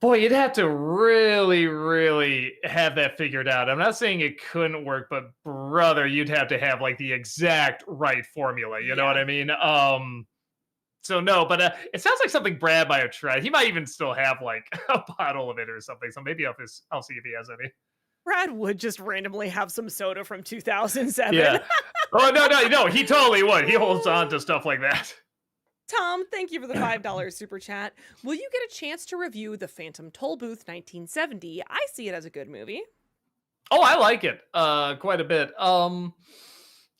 Boy, you'd have to really, really have that figured out. I'm not saying it couldn't work, but brother, you'd have to have like the exact right formula. You know what Yeah. I mean? So no, but it sounds like something Brad might have tried. He might even still have like a bottle of it or something. So maybe I'll see if he has any. Brad would just randomly have some soda from 2007. Yeah. Oh no. He totally would. He holds on to stuff like that. Tom, thank you for the $5 super chat. Will you get a chance to review The Phantom Tollbooth 1970? I see it as a good movie. Oh, I like it quite a bit.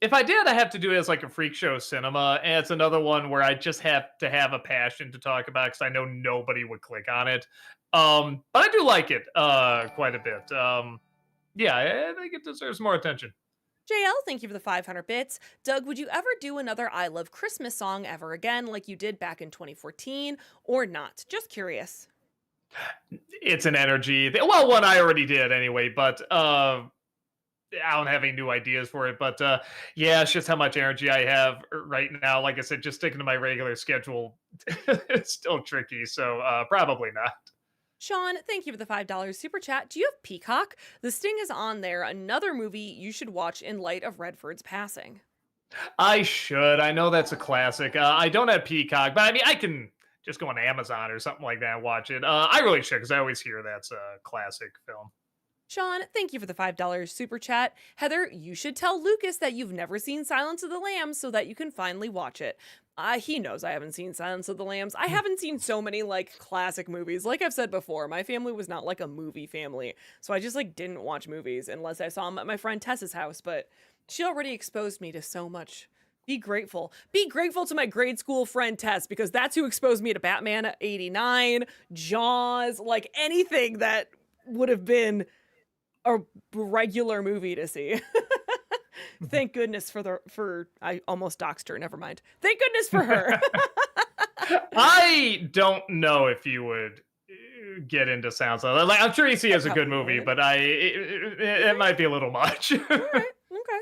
If I did, I have to do it as like a freak show cinema, and it's another one where I just have to have a passion to talk about because I know nobody would click on it. But I do like it quite a bit. Yeah, I think it deserves more attention. JL, thank you for the 500 bits. Doug, would you ever do another I Love Christmas song ever again like you did back in 2014 or not? Just curious. It's an energy. Well, one I already did anyway, but I don't have any new ideas for it. But yeah, it's just how much energy I have right now. Like I said, just sticking to my regular schedule it's still tricky. So probably not. Sean, thank you for the $5 super chat. Do you have Peacock? The Sting is on there, another movie you should watch in light of Redford's passing. I should. I know that's a classic. I don't have Peacock, but I mean, I can just go on Amazon or something like that and watch it. I really should because I always hear that's a classic film. Sean, thank you for the $5 super chat. Heather, you should tell Lucas that you've never seen Silence of the Lambs so that you can finally watch it. He knows I haven't seen Silence of the Lambs. I haven't seen so many like classic movies. Like I've said before, my family was not like a movie family. So I just like didn't watch movies unless I saw them at my friend Tessa's house, but she already exposed me to so much. Be grateful. Be grateful to my grade school friend Tess because that's who exposed me to Batman at 89, Jaws, like anything that would have been a regular movie to see. Thank goodness for I almost doxed her, never mind. Thank goodness for her. I don't know if you would get into sounds like I'm sure you see it as a good movie, would. but it might be a little much. All right, okay.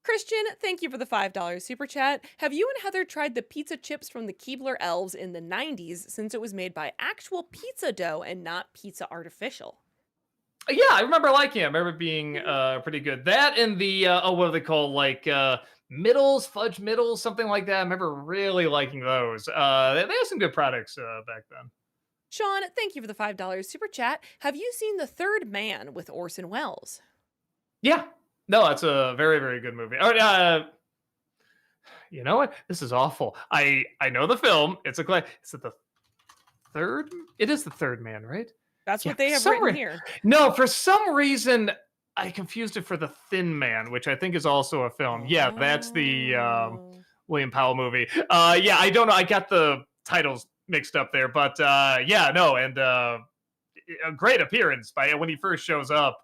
Christian, thank you for the $5 super chat. Have you and Heather tried the pizza chips from the Keebler Elves in the 90s since it was made by actual pizza dough and not pizza artificial? Yeah, I remember liking it. I remember being pretty good. That and the what are they called? Like middles, fudge middles, something like that. I remember really liking those. They had some good products back then. Sean, thank you for the $5 super chat. Have you seen The Third Man with Orson Welles? Yeah, no, that's a very very good movie. You know what? This is awful. I know the film. Is it the third? It is The Third Man, right? That's Yeah, what they have written here. No, for some reason I confused it for The Thin Man, which I think is also a film. Yeah, that's the William Powell movie. Yeah, I don't know. I got the titles mixed up there, but yeah, no, and a great appearance by when he first shows up,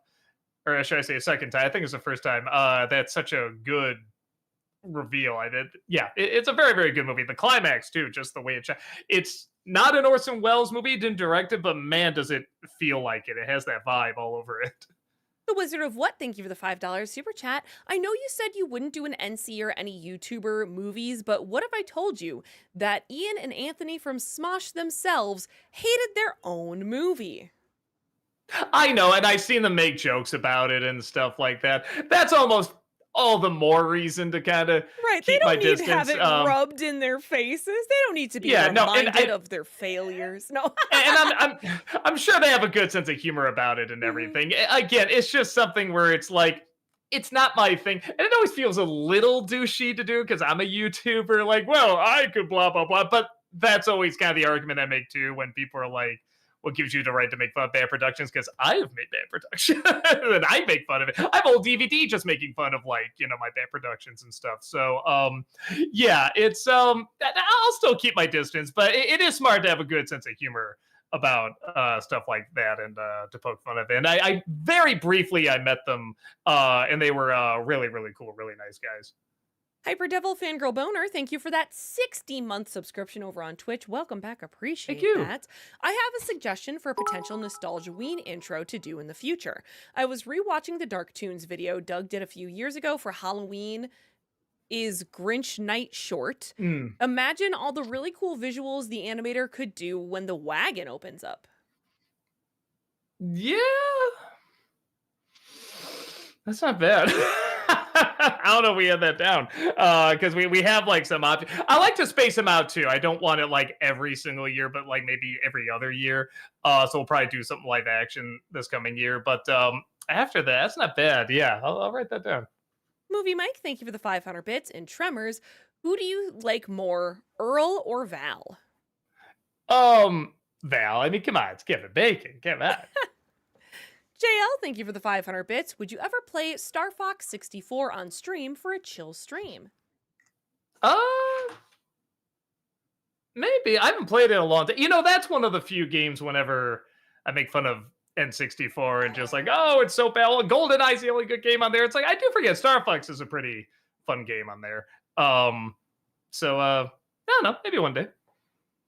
or should I say a second time? I think it's the first time. That's such a good reveal. Yeah, it's a very very good movie. The climax too, just the way it's not an Orson Welles movie. He didn't direct it, but man, does it feel like it. It has that vibe all over it. The Wizard of What, thank you for the $5 super chat. I know you said you wouldn't do an NC or any YouTuber movies, but what if I told you that Ian and Anthony from Smosh themselves hated their own movie? I know, and I've seen them make jokes about it and stuff like that. That's almost all the more reason to kind of Right, they keep my don't need distance. to have it rubbed in their faces. They don't need to be reminded of their failures. No. And I'm sure they have a good sense of humor about it and everything. Again, it's just something where it's like, it's not my thing. And it always feels a little douchey to do because I'm a YouTuber. Like, well, I could blah, blah, blah. But that's always kind of the argument I make too when people are like, what gives you the right to make fun of bad productions? Because I have made bad productions and I make fun of it. I have a whole DVD just making fun of like, my bad productions and stuff. So yeah, it's I'll still keep my distance, but it is smart to have a good sense of humor about stuff like that and to poke fun of it. And I very briefly I met them and they were really, really cool, really nice guys. Hyperdevil Fangirl Boner, thank you for that 60-month subscription over on Twitch. Welcome back, Thank appreciate you. that. I have a suggestion for a potential Nostalgia Ween intro to do in the future. I was rewatching the Dark Toons video Doug did a few years ago for Halloween is Grinch Night Short. Mm. Imagine all the really cool visuals the animator could do when the wagon opens up. Yeah. That's not bad. I don't know if we had that down because we have like some options. I like to space them out too. I don't want it like every single year, but like maybe every other year. So we'll probably do something live action this coming year. But after that, that's not bad. Yeah, I'll write that down. Movie Mike, thank you for the 500 bits. And Tremors, who do you like more, Earl or Val? Val. I mean, come on, it's Kevin Bacon. Come on. JL, thank you for the 500 bits. Would you ever play Star Fox 64 on stream for a chill stream? Uh, Maybe. I haven't played it in a long time. You know, that's one of the few games whenever I make fun of N64 and just like, oh, it's so bad. Well, GoldenEye's the only good game on there. It's like, I do forget Star Fox is a pretty fun game on there. I don't know. Maybe one day.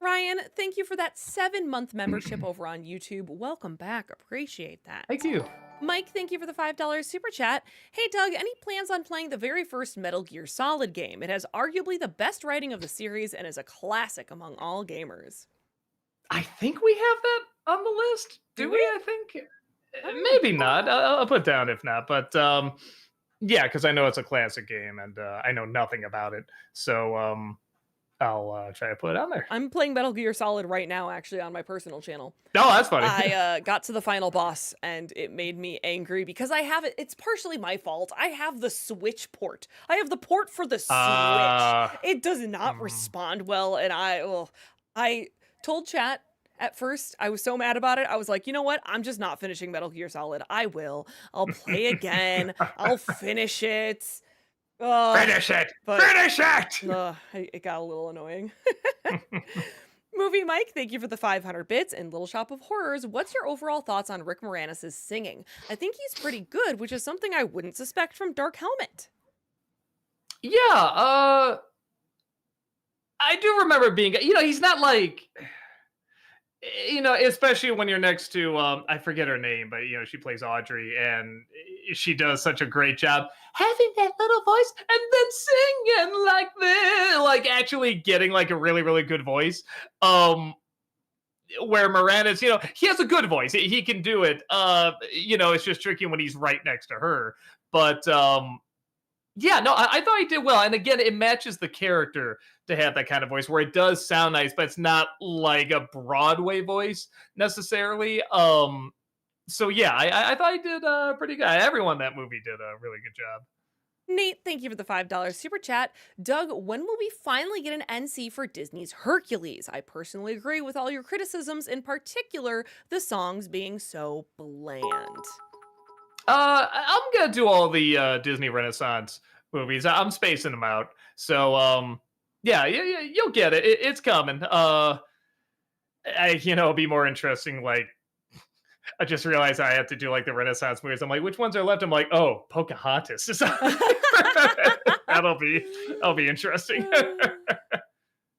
Ryan, thank you for that 7-month membership over on YouTube. Welcome back. Appreciate that. Thank you. Mike, thank you for the $5 super chat. Hey, Doug, any plans on playing the very first Metal Gear Solid game? It has arguably the best writing of the series and is a classic among all gamers. I think we have that on the list. Do we? I think maybe not. I'll put down if not. But yeah, because I know it's a classic game and I know nothing about it. So I'll try to put it on there. I'm playing Metal Gear Solid right now, actually, on my personal channel. Oh, that's funny. I got to the final boss, and it made me angry because I have it. It's partially my fault. I have the Switch port. I have the port for the Switch. It does not respond well, and I told chat at first. I was so mad about it. I was like, you know what? I'm just not finishing Metal Gear Solid. I will. I'll play again. I'll finish it. Finish it! Finish it! It got a little annoying. Movie Mike, thank you for the 500 bits. And Little Shop of Horrors, what's your overall thoughts on Rick Moranis' singing? I think he's pretty good, which is something I wouldn't suspect from Dark Helmet. Yeah, I do remember being, he's not like, especially when you're next to, I forget her name, but, she plays Audrey and she does such a great job having that little voice and then singing like this, like actually getting like a really, really good voice. Where Moranis, he has a good voice. He can do it. It's just tricky when he's right next to her. But, yeah, no, I thought he did well. And again, it matches the character to have that kind of voice where it does sound nice, but it's not like a Broadway voice necessarily. So yeah, I thought he did pretty good. Everyone in that movie did a really good job. Nate, thank you for the $5 super chat. Doug, when will we finally get an NC for Disney's Hercules? I personally agree with all your criticisms, in particular, the songs being so bland. I'm gonna do all the Disney Renaissance movies. I'm spacing them out. So yeah, you'll get it. It's coming. It'll be more interesting. Like, I just realized I have to do like the Renaissance movies. I'm like, which ones are left? I'm like, oh, Pocahontas. That'll be interesting.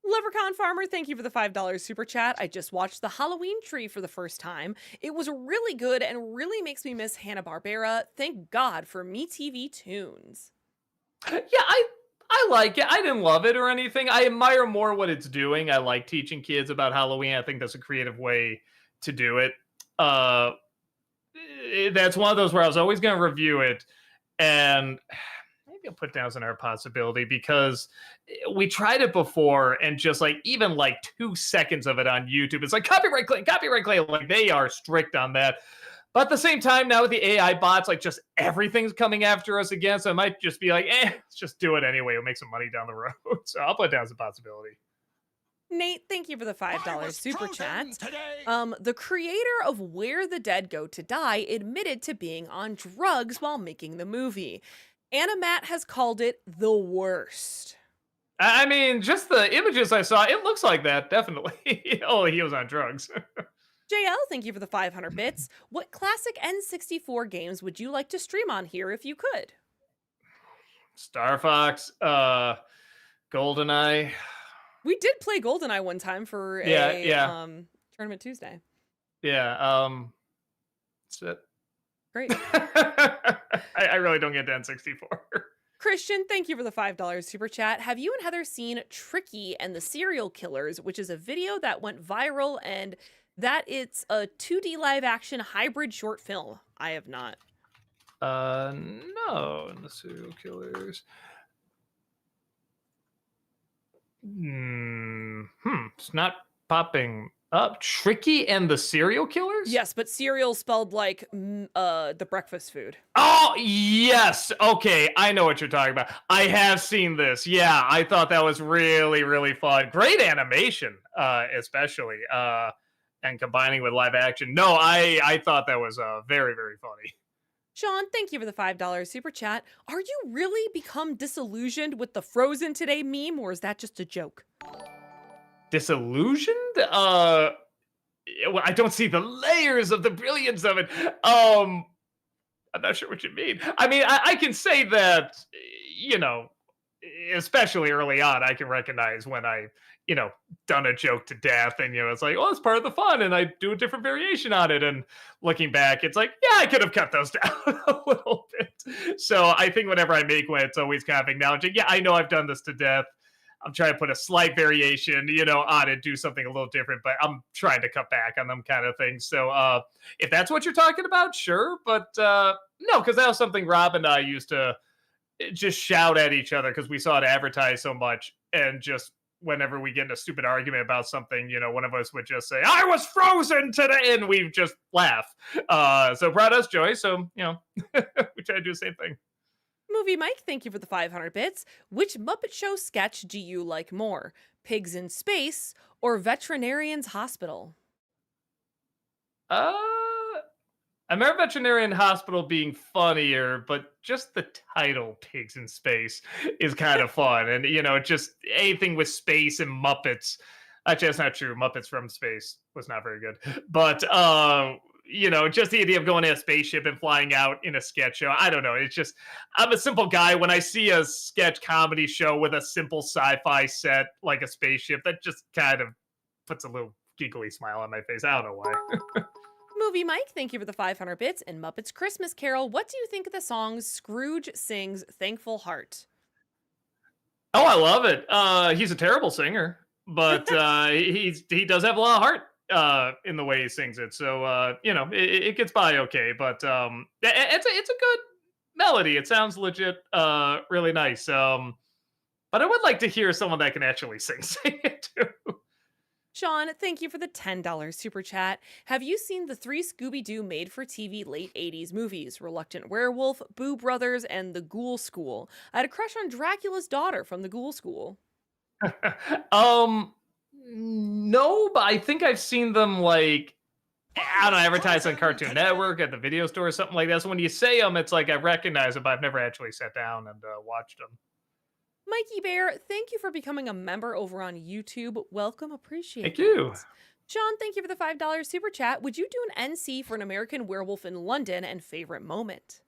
Leprechaun Farmer, thank you for the $5 super chat. I just watched The Halloween Tree for the first time. It was really good and really makes me miss Hanna-Barbera. Thank God for MeTV Tunes. Yeah, I like it. I didn't love it or anything. I admire more what it's doing. I like teaching kids about Halloween. I think that's a creative way to do it. That's one of those where I was always going to review it, and maybe I'll put down as another possibility because we tried it before, and just like even like 2 seconds of it on YouTube, it's like copyright claim. Like they are strict on that. But at the same time, now with the AI bots, like just everything's coming after us again. So I might just be like, let's just do it anyway. We'll make some money down the road. So I'll put down as a possibility. Nate, thank you for the $5 super chat. The creator of Where the Dead Go to Die admitted to being on drugs while making the movie. Anna Matt has called it the worst. I mean, just the images I saw, it looks like that, definitely. Oh, he was on drugs. JL, thank you for the 500 bits. What classic N64 games would you like to stream on here if you could? Star Fox, GoldenEye. We did play GoldenEye one time for Yeah, a yeah, Tournament Tuesday. yeah. That's it. Great. I really don't get to N64. Christian, thank you for the $5 super chat. Have you and Heather seen Tricky and the Serial Killers, which is a video that went viral and that it's a 2D live action hybrid short film? I have not. No, and the serial killers. It's not popping up. Tricky and the serial killers? Yes, but cereal spelled like the breakfast food. Oh, yes. Okay, I know what you're talking about. I have seen this. Yeah, I thought that was really, really fun. Great animation, especially, and combining with live action. No, I thought that was very, very funny. Sean, thank you for the $5 super chat. Are you really become disillusioned with the Frozen Today meme, or is that just a joke? Disillusioned? Well, I don't see the layers of the brilliance of it. I'm not sure what you mean. I mean, I can say that, you know, especially early on, I can recognize when I, done a joke to death, and it's like, oh, it's part of the fun, and I do a different variation on it. And looking back, it's like, yeah, I could have cut those down a little bit. So I think whenever I make one, it's always kind of acknowledging, yeah, I know I've done this to death. I'm trying to put a slight variation, on it, do something a little different, but I'm trying to cut back on them kind of things. So if that's what you're talking about, sure. But no, because that was something Rob and I used to just shout at each other because we saw it advertised so much. And just whenever we get in a stupid argument about something, one of us would just say, I was frozen today. And we just laugh. So it brought us joy. So, we try to do the same thing. Movie Mike, thank you for the 500 bits. Which Muppet Show sketch do you like more? Pigs in Space or Veterinarian's Hospital? I remember Veterinarian Hospital being funnier, but just the title "Pigs in Space" is kind of fun, and just anything with space and Muppets. Actually, that's not true. Muppets from Space was not very good, but just the idea of going in a spaceship and flying out in a sketch show. I don't know. It's just I'm a simple guy. When I see a sketch comedy show with a simple sci-fi set like a spaceship, that just kind of puts a little giggly smile on my face. I don't know why. Movie Mike, thank you for the 500 bits. And Muppets Christmas Carol, what do you think of the song Scrooge sings Thankful Heart? Oh, I love it. He's a terrible singer, but he does have a lot of heart in the way he sings it. So it gets by okay. But it's a good melody. It sounds legit, really nice. But I would like to hear someone that can actually sing it too. Sean, thank you for the $10 super chat. Have you seen the 3 Scooby-Doo made-for-TV late 80s movies? Reluctant Werewolf, Boo Brothers, and The Ghoul School. I had a crush on Dracula's daughter from The Ghoul School. No, but I think I've seen them like I don't know, advertised on Cartoon Network at the video store or something like that. So when you say them, it's like I recognize them, but I've never actually sat down and watched them. Mikey Bear, thank you for becoming a member over on YouTube. Welcome, appreciate Thank that. you. Sean, thank you for the $5 super chat. Would you do an NC for an American Werewolf in London and favorite moment?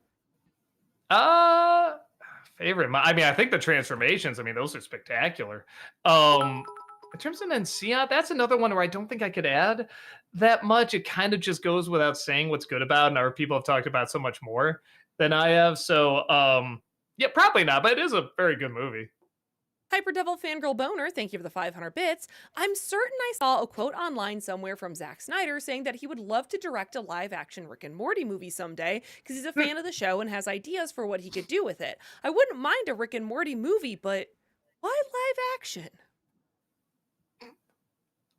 Favorite. I mean, I think the transformations. I mean, those are spectacular. In terms of NC, that's another one where I don't think I could add that much. It kind of just goes without saying what's good about, and our people have talked about so much more than I have. So, yeah, probably not. But it is a very good movie. Hyperdevil Fangirl Boner, thank you for the 500 bits. I'm certain I saw a quote online somewhere from Zack Snyder saying that he would love to direct a live-action Rick and Morty movie someday because he's a fan of the show and has ideas for what he could do with it. I wouldn't mind a Rick and Morty movie, but why live action?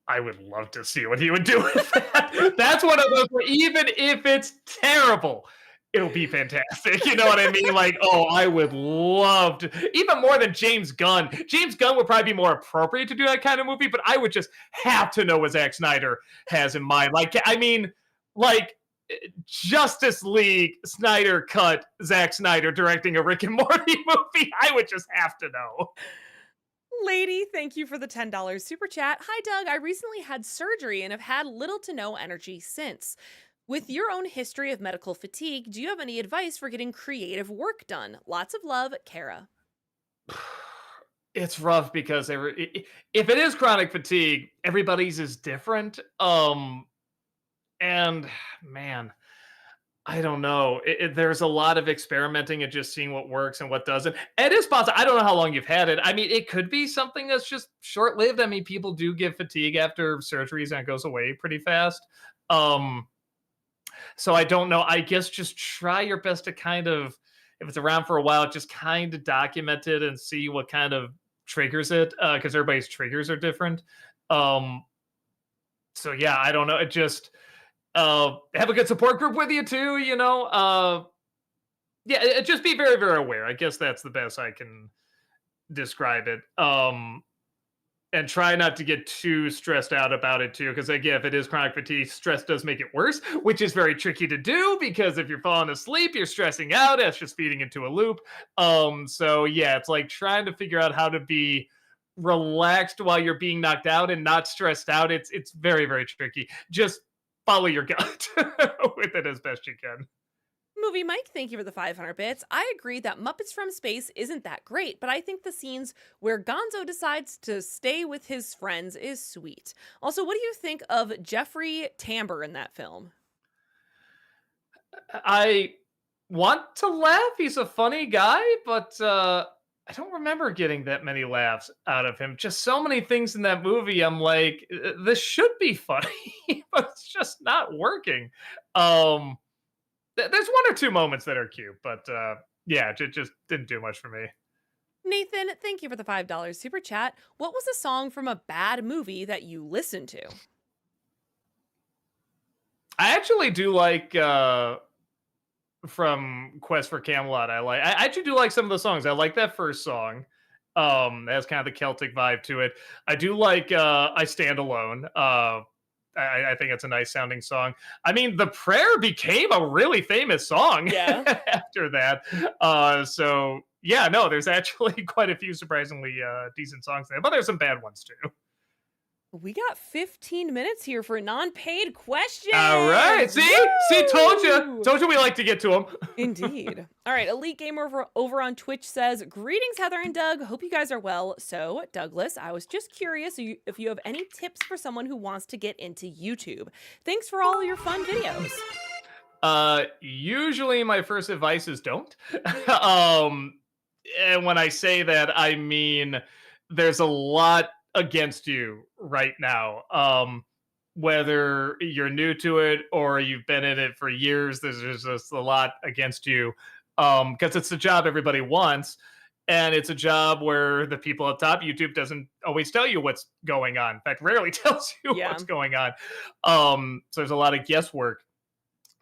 I would love to see what he would do with that. That's one of those where even if it's terrible, it'll be fantastic. You know what I mean? Like, oh, I would love to, even more than James Gunn. James Gunn would probably be more appropriate to do that kind of movie, but I would just have to know what Zack Snyder has in mind. Like, I mean, like Justice League, Snyder cut, Zack Snyder directing a Rick and Morty movie. I would just have to know. Lady, thank you for the $10 super chat. Hi, Doug. I recently had surgery and have had little to no energy since. With your own history of medical fatigue, do you have any advice for getting creative work done? Lots of love, Kara. It's rough because if it is chronic fatigue, everybody's is different. And man, I don't know. There's a lot of experimenting and just seeing what works and what doesn't. It is possible. I don't know how long you've had it. I mean, it could be something that's just short lived. I mean, people do get fatigue after surgeries and it goes away pretty fast. Um, so I don't know. I guess just try your best to kind of, if it's around for a while, just kind of document it and see what kind of triggers it, because everybody's triggers are different. Um, so yeah, I don't know. It just have a good support group with you too. Yeah, just be very very aware. I guess that's the best I can describe it. And try not to get too stressed out about it too, because again, if it is chronic fatigue, stress does make it worse, which is very tricky to do because if you're falling asleep, you're stressing out. That's just feeding into a loop. So yeah, it's like trying to figure out how to be relaxed while you're being knocked out and not stressed out. It's very very tricky. Just follow your gut with it as best you can. Movie Mike, thank you for the 500 bits. I agree that Muppets from Space isn't that great, but I think the scenes where Gonzo decides to stay with his friends is sweet. Also, what do you think of Jeffrey Tambor in that film? I want to laugh. He's a funny guy, but I don't remember getting that many laughs out of him. Just so many things in that movie. I'm like, this should be funny, but it's just not working. Um, there's one or two moments that are cute, but yeah, it just didn't do much for me. Nathan, thank you for the $5 super chat. What was a song from a bad movie that you listened to? I actually do like from Quest for Camelot. I actually do like some of the songs. I like that first song. It has kind of the Celtic vibe to it. I do like I Stand Alone. I think it's a nice sounding song. I mean, The Prayer became a really famous song Yeah. after that. So yeah, no, there's actually quite a few surprisingly decent songs there, but there's some bad ones too. We got 15 minutes here for non-paid questions. All right, see, Woo! told you we like to get to them. Indeed. All right, Elite Gamer over on Twitch says, "Greetings, Heather and Doug. Hope you guys are well. So, Douglas, I was just curious if you have any tips for someone who wants to get into YouTube. Thanks for all your fun videos." Usually my first advice is don't. um, and when I say that, I mean there's a lot against you right now. Whether you're new to it or you've been in it for years, there's just a lot against you. Because it's a job everybody wants, and it's a job where the people up top, YouTube doesn't always tell you what's going on. In fact, rarely tells you Yeah. what's going on. So there's a lot of guesswork,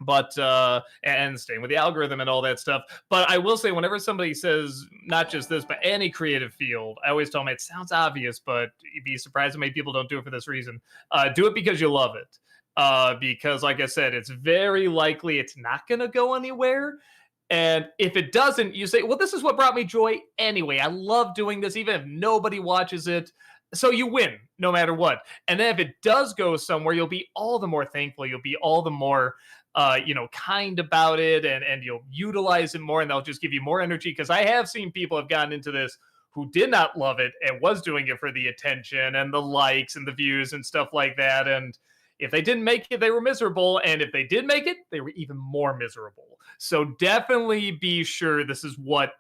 but and staying with the algorithm and all that stuff. But I will say, whenever somebody says not just this but any creative field, I always tell them it sounds obvious, but you'd be surprised how many people don't do it for this reason. Do it because you love it, because like I said, it's very likely it's not going to go anywhere. And if it doesn't, you say, well, this is what brought me joy anyway. I love doing this even if nobody watches it. So you win no matter what. And then if it does go somewhere, you'll be all the more thankful. You'll be all the more kind about it, and you'll utilize it more, and they'll just give you more energy. Because I have seen people have gotten into this who did not love it and was doing it for the attention and the likes and the views and stuff like that. And if they didn't make it, they were miserable. And if they did make it, they were even more miserable. So definitely be sure this is what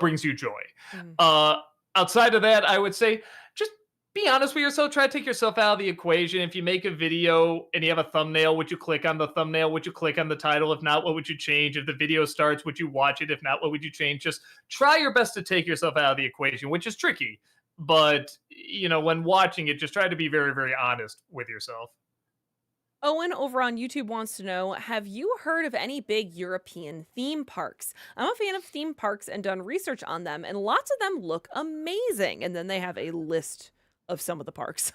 brings you joy. Mm. Outside of that, I would say just be honest with yourself. Try to take yourself out of the equation. If you make a video and you have a thumbnail, would you click on the thumbnail? Would you click on the title? If not, what would you change? If the video starts, would you watch it? If not, what would you change? Just try your best to take yourself out of the equation, which is tricky. But, when watching it, just try to be very, very honest with yourself. Owen over on YouTube wants to know, have you heard of any big European theme parks? I'm a fan of theme parks and done research on them, and lots of them look amazing. And then they have a list of some of the parks.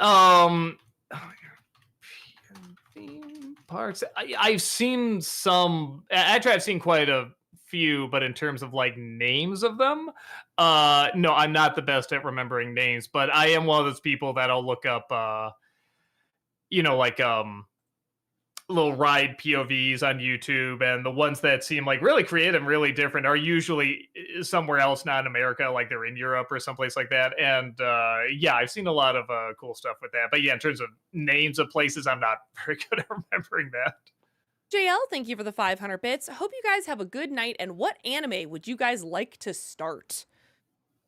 Um, European theme parks. I've seen some. Actually, I've seen quite a few, but in terms of like names of them, no, I'm not the best at remembering names. But I am one of those people that'll look up, like little ride POVs on YouTube, and the ones that seem like really creative and really different are usually somewhere else, not in America, like they're in Europe or someplace like that. And yeah, I've seen a lot of cool stuff with that. But yeah, in terms of names of places, I'm not very good at remembering that. JL, thank you for the 500 bits. Hope you guys have a good night. And what anime would you guys like to start?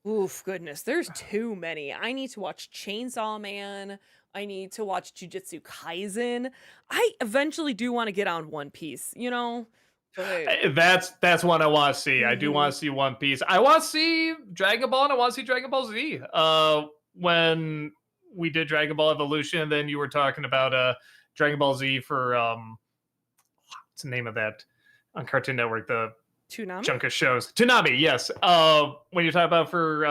Oof, goodness, there's too many. I need to watch Chainsaw Man. I need to watch Jujutsu Kaisen. I eventually do want to get on One Piece, you know? But That's one I want to see. I do mhm. want to see One Piece. I want to see Dragon Ball, and I want to see Dragon Ball Z. When we did Dragon Ball Evolution, then you were talking about Dragon Ball Z for what's the name of that on Cartoon Network? The Toonami? chunk of shows. Toonami, yes. When you talk about for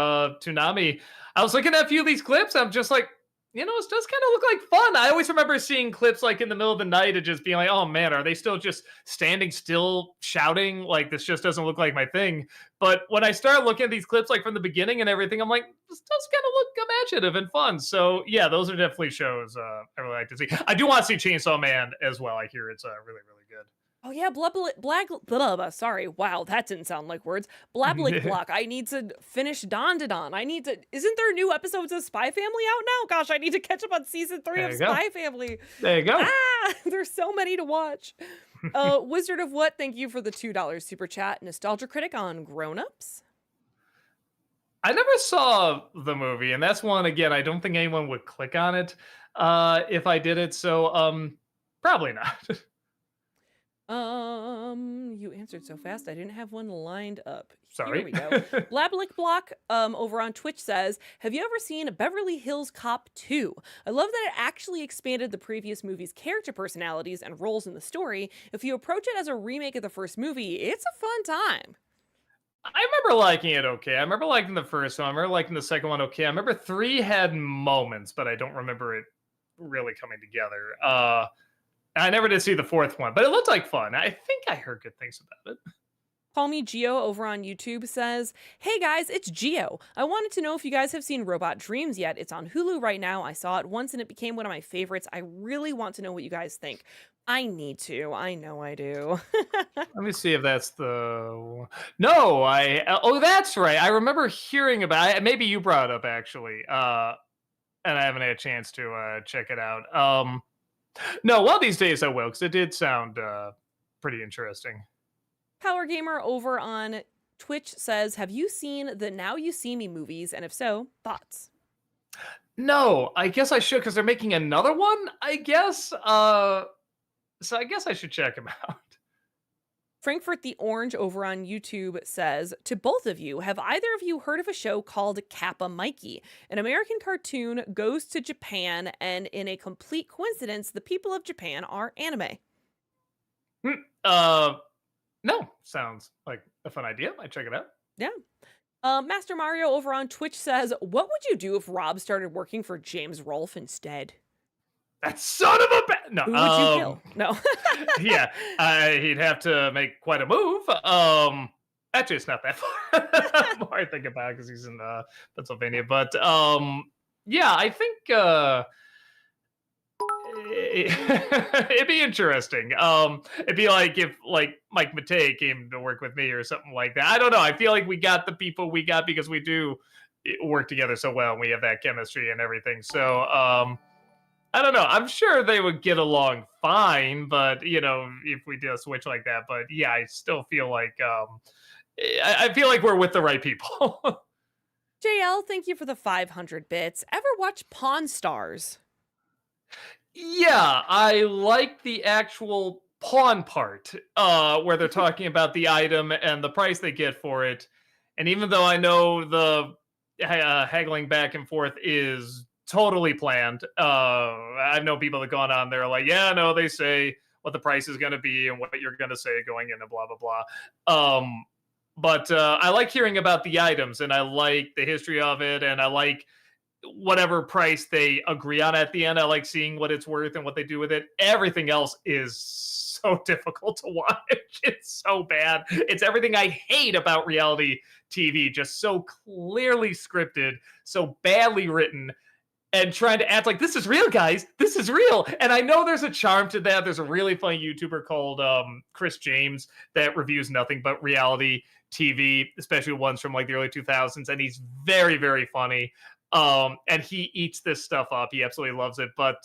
Toonami, I was looking at a few of these clips. I'm just like, it does kind of look like fun. I always remember seeing clips like in the middle of the night and just being like, oh man, are they still just standing still shouting? Like, this just doesn't look like my thing. But when I start looking at these clips like from the beginning and everything, I'm like, this does kind of look imaginative and fun. So yeah, those are definitely shows I really like to see. I do want to see Chainsaw Man as well. I hear it's really, really good. Oh yeah, sorry. Wow, that didn't sound like words. Blablik block. I need to finish Don. I need to. Isn't there new episodes of Spy Family out now? Gosh, I need to catch up on season 3 There of you go. Spy Family. There you go. Ah, there's so many to watch. Wizard of What? Thank you for the $2 super chat. Nostalgia Critic on Grown Ups. I never saw the movie, and that's one again. I don't think anyone would click on it if I did it. So probably not. You answered so fast. I didn't have one lined up. Here Sorry. we go. Blablik Block over on Twitch says, have you ever seen Beverly Hills Cop 2? I love that it actually expanded the previous movie's character personalities and roles in the story. If you approach it as a remake of the first movie, it's a fun time. I remember liking it okay. I remember liking the first one. I remember liking the second one okay. I remember 3 had moments, but I don't remember it really coming together. I never did see the 4th one, but it looked like fun. I think I heard good things about it. Call Me Geo over on YouTube says, hey guys, it's Geo. I wanted to know if you guys have seen Robot Dreams yet. It's on Hulu right now. I saw it once and it became one of my favorites. I really want to know what you guys think. I need to. I know I do. Let me see if that's the. No, Oh, that's right. I remember hearing about it. Maybe you brought it up actually, and I haven't had a chance to check it out. No, one of these days I will, because it did sound pretty interesting. Power Gamer over on Twitch says, have you seen the Now You See Me movies? And if so, thoughts? No, I guess I should, because they're making another one, I guess. So I guess I should check them out. Frankfurt the Orange over on YouTube says, to both of you, have either of you heard of a show called Kappa Mikey? An American cartoon goes to Japan, and in a complete coincidence, the people of Japan are anime. No, sounds like a fun idea. I check it out. Yeah. Master Mario over on Twitch says, what would you do if Rob started working for James Rolfe instead? That son of a no. Who would you kill? No. Yeah, he'd have to make quite a move. Actually, it's not that far. The more I think about it, because he's in Pennsylvania. But yeah, I think it'd be interesting. It'd be like if Mike Matei came to work with me or something like that. I don't know. I feel like we got the people we got because we do work together so well, and we have that chemistry and everything. So I don't know. I'm sure they would get along fine, but if we did a switch like that. But yeah, I still feel like I feel like we're with the right people. JL, thank you for the 500 bits. Ever watch Pawn Stars? Yeah, I like the actual pawn part, where they're talking about the item and the price they get for it. And even though I know the haggling back and forth is totally planned, I know people that gone on there like, yeah, no, they say what the price is going to be and what you're going to say going in and blah, blah, blah. But I like hearing about the items, and I like the history of it, and I like whatever price they agree on at the end. I like seeing what it's worth and what they do with it. Everything else is so difficult to watch. It's so bad. It's everything I hate about reality TV. Just so clearly scripted, so badly written. and trying to act like this is real, guys. This is real. And I know there's a charm to that. There's a really funny YouTuber called Chris James that reviews nothing but reality TV, especially ones from like the early 2000s. And he's very, very funny. And he eats this stuff up. He absolutely loves it. But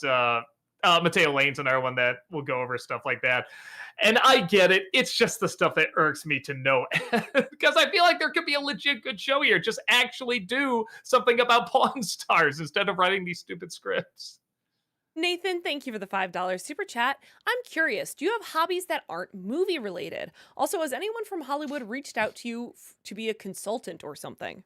Mateo Lane's another one that will go over stuff like that. And I get it. It's just the stuff that irks me to no end because I feel like there could be a legit good show here. Just actually do something about Pawn Stars instead of writing these stupid scripts. Nathan, thank you for the $5 super chat. I'm curious, do you have hobbies that aren't movie related? Also, has anyone from Hollywood reached out to you to be a consultant or something?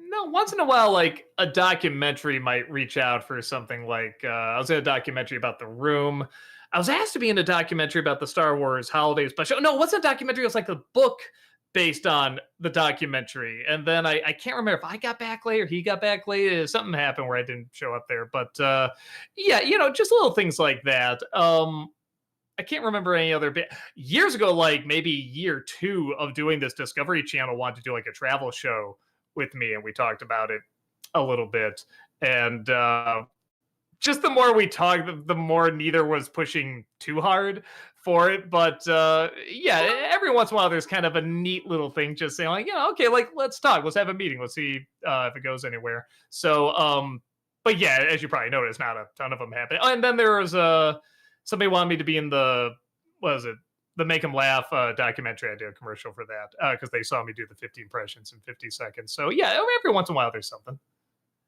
No, once in a while, like a documentary might reach out for something like I was in a documentary about The Room. I was asked to be in a documentary about the Star Wars holiday special. No, it wasn't a documentary. It was like a book based on the documentary. And then I can't remember if I got back late or he got back late. Something happened where I didn't show up there. But yeah, just little things like that. I can't remember any other bit. Years ago, like maybe year 2 of doing this, Discovery Channel wanted to do like a travel show with me, and we talked about it a little bit. And just the more we talked, the more neither was pushing too hard for it. But yeah, every once in a while, there's kind of a neat little thing, just saying like, okay, like let's talk, let's have a meeting, let's see if it goes anywhere. So, but yeah, as you probably noticed, not a ton of them happen. Oh, and then there was somebody wanted me to be in the the Make 'em Laugh documentary. I did a commercial for that because they saw me do the 50 impressions in 50 seconds. So yeah, every once in a while there's something.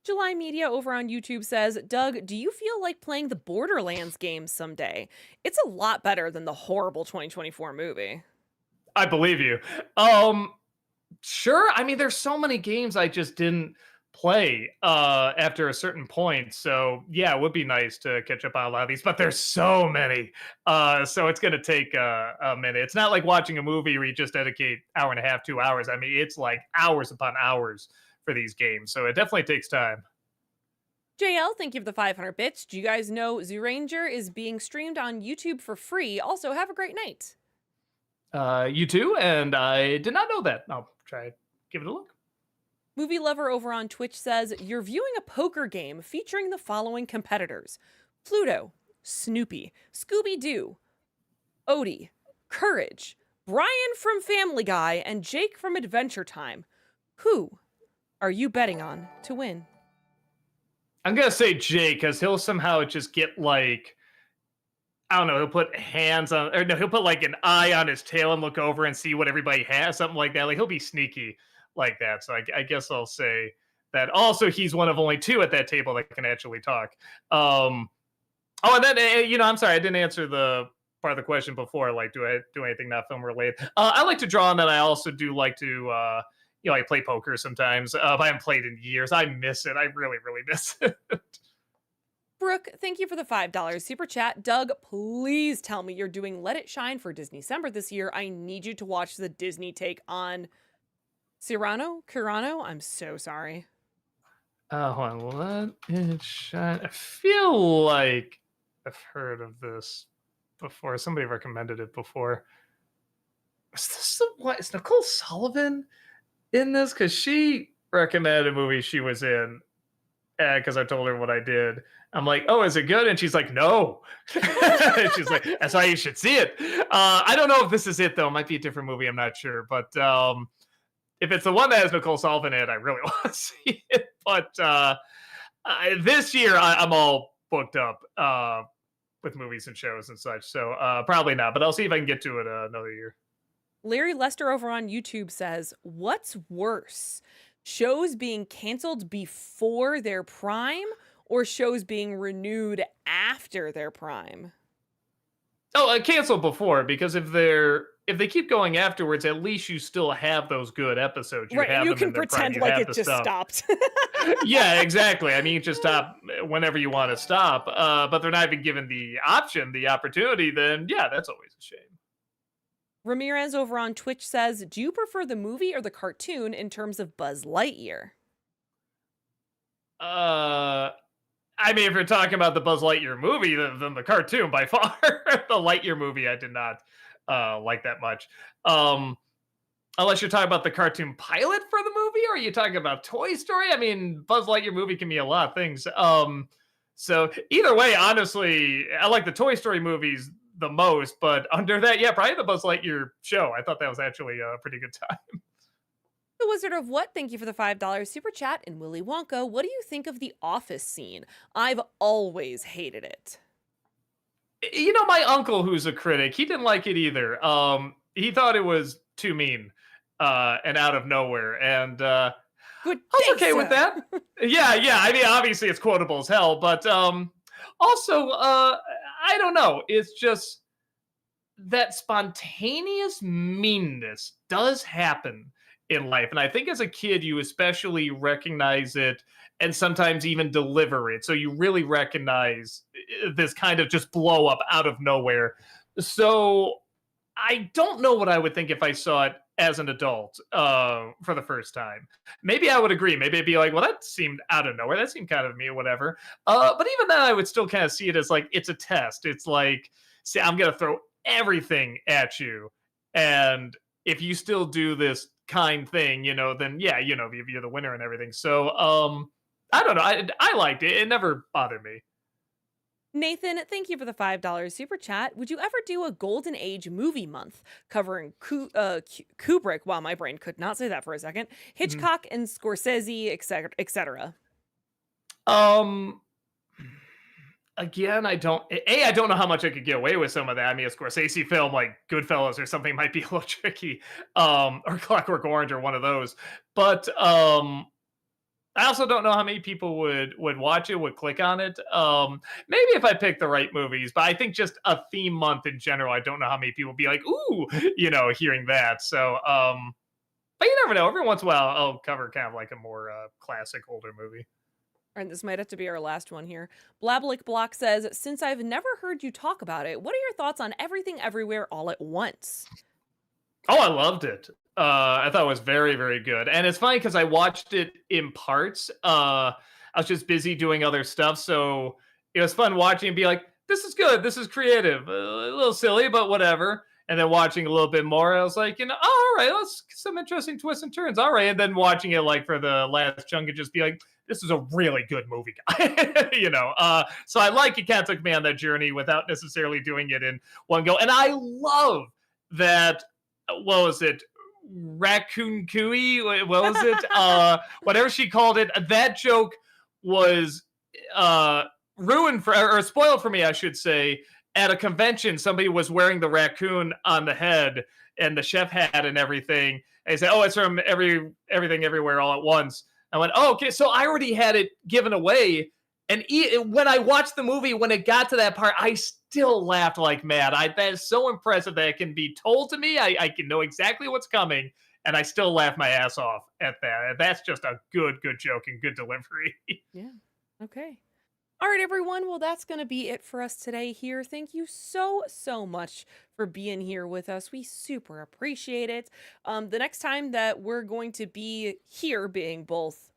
July Media over on YouTube says, Doug, do you feel like playing the Borderlands games someday? It's a lot better than the horrible 2024 movie. I believe you. Sure. I mean, there's so many games I just didn't play after a certain point. So yeah, it would be nice to catch up on a lot of these, but there's so many. So it's gonna take a minute. It's not like watching a movie where you just dedicate hour and a half, 2 hours. I mean, it's like hours upon hours for these games. So it definitely takes time. JL, thank you for the 500 bits. Do you guys know Zoo Ranger is being streamed on YouTube for free? Also, have a great night. You too, and I did not know that. I'll try to give it a look. Movie Lover over on Twitch says, you're viewing a poker game featuring the following competitors: Pluto, Snoopy, Scooby-Doo, Odie, Courage, Brian from Family Guy, and Jake from Adventure Time. Who are you betting on to win? I'm gonna say Jake, because he'll somehow just get like, I don't know, he'll put hands on, or no, he'll put like an eye on his tail and look over and see what everybody has, something like that. Like he'll be sneaky like that. So I guess I'll say that. Also, he's one of only 2 at that table that can actually talk. Oh, and then I'm sorry, I didn't answer the part of the question before. Like, do I do anything not film related? I like to draw, and then I also do like to I play poker sometimes. I haven't played in years. I miss it. I really, really miss it. Brooke, thank you for the $5 super chat. Doug, please tell me you're doing Let It Shine for Disney December this year. I need you to watch the Disney take on Cyrano? I'm so sorry. Hold on, Let It Shine. I feel like I've heard of this before. Somebody recommended it before. Is this what? Is Nicole Sullivan in this? Because she recommended a movie she was in because I told her what I did. I'm like, oh, is it good? And she's like, no. She's like, that's why you should see it. I don't know if this is it, though. It might be a different movie. I'm not sure. But if it's the one that has Nicole Sullivan in it, I really want to see it. But this year, I'm all booked up with movies and shows and such. So probably not. But I'll see if I can get to it another year. Larry Lester over on YouTube says, what's worse? Shows being canceled before their prime or shows being renewed after their prime? Oh, canceled before, because if they keep going afterwards, at least you still have those good episodes. You right, you can pretend like it just stopped. Yeah, exactly. I mean, you just stop whenever you want to stop. But they're not even given the option, the opportunity. Then yeah, that's always a shame. Ramirez over on Twitch says, do you prefer the movie or the cartoon in terms of Buzz Lightyear? I mean, if you're talking about the Buzz Lightyear movie, then the cartoon by far. The Lightyear movie, I did not like that much. Unless you're talking about the cartoon pilot for the movie, or are you talking about Toy Story? I mean, Buzz Lightyear movie can be a lot of things. So either way, honestly, I like the Toy Story movies the most, but under that, yeah, probably the Buzz Lightyear show. I thought that was actually a pretty good time. The Wizard of What, thank you for the $5 super chat. And Willy Wonka, what do you think of the office scene? I've always hated it. You know, my uncle, who's a critic, he didn't like it either. He thought it was too mean and out of nowhere, and Good I was day, okay with sir. that. Yeah, yeah. I mean, obviously it's quotable as hell, but also, I don't know. It's just that spontaneous meanness does happen in life, and I think as a kid, you especially recognize it, and sometimes even deliver it. So you really recognize this kind of just blow up out of nowhere. So I don't know what I would think if I saw it as an adult for the first time. Maybe I would agree. Maybe I'd be like, well, that seemed out of nowhere. That seemed kind of me, or whatever. But even then, I would still kind of see it as like it's a test. It's like, see, I'm gonna throw everything at you, and if you still do this kind thing, then yeah, you're the winner and everything. So, I don't know. I liked it. It never bothered me. Nathan, thank you for the $5 super chat. Would you ever do a Golden Age movie month covering Kubrick? Wow, my brain could not say that for a second. Mhm. Hitchcock and Scorsese, etc., etc. Um, Again, I don't know how much I could get away with some of that. I mean, a Scorsese film like Goodfellas or something might be a little tricky, or Clockwork Orange or one of those. But I also don't know how many people would watch it, would click on it. Maybe if I pick the right movies, but I think just a theme month in general, I don't know how many people would be like, ooh, hearing that. So, but you never know. Every once in a while, I'll cover kind of like a more classic older movie. And this might have to be our last one here. Blablik Block says, since I've never heard you talk about it, what are your thoughts on Everything Everywhere All at Once? Oh, I loved it. I thought it was very, very good. And it's funny because I watched it in parts. I was just busy doing other stuff. So it was fun watching and be like, this is good. This is creative. A little silly, but whatever. And then watching a little bit more, I was like, oh, all right, let's get some interesting twists and turns. All right. And then watching it like for the last chunk and just be like, this is a really good movie, guy. So I like it kind of took me on that journey without necessarily doing it in one go. And I love that what was it? Raccoon Cooey? What was it? Whatever she called it. That joke was uh, ruined for or spoiled for me, I should say. At a convention, somebody was wearing the raccoon on the head and the chef hat and everything. And they said, "Oh, it's from everything, everywhere, all at once." I went, "Oh, okay." So I already had it given away, and when I watched the movie, when it got to that part, I still laughed like mad. That is so impressive that it can be told to me. I can know exactly what's coming, and I still laugh my ass off at that. That's just a good joke and good delivery. Yeah. Okay. All right, everyone. Well, that's going to be it for us today here. Thank you so much for being here with us. We super appreciate it. The next time that we're going to be here, being both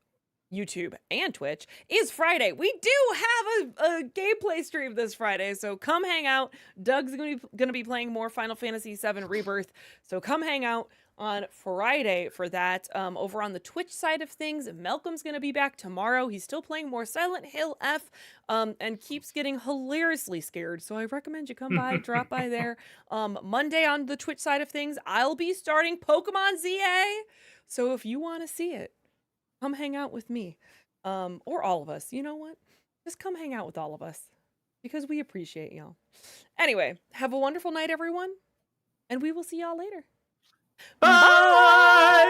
YouTube and Twitch, is Friday. We do have a gameplay stream this Friday, so come hang out. Doug's gonna be playing more Final Fantasy VII Rebirth, so come hang out on Friday for that. Over on the Twitch side of things, Malcolm's gonna be back tomorrow. He's still playing more Silent Hill F, and keeps getting hilariously scared. So I recommend you come by, drop by there. Monday on the Twitch side of things, I'll be starting Pokemon ZA. So if you want to see it, come hang out with me, or all of us. You know what? Just come hang out with all of us because we appreciate y'all. Anyway, have a wonderful night, everyone, and we will see y'all later. Bye. Bye.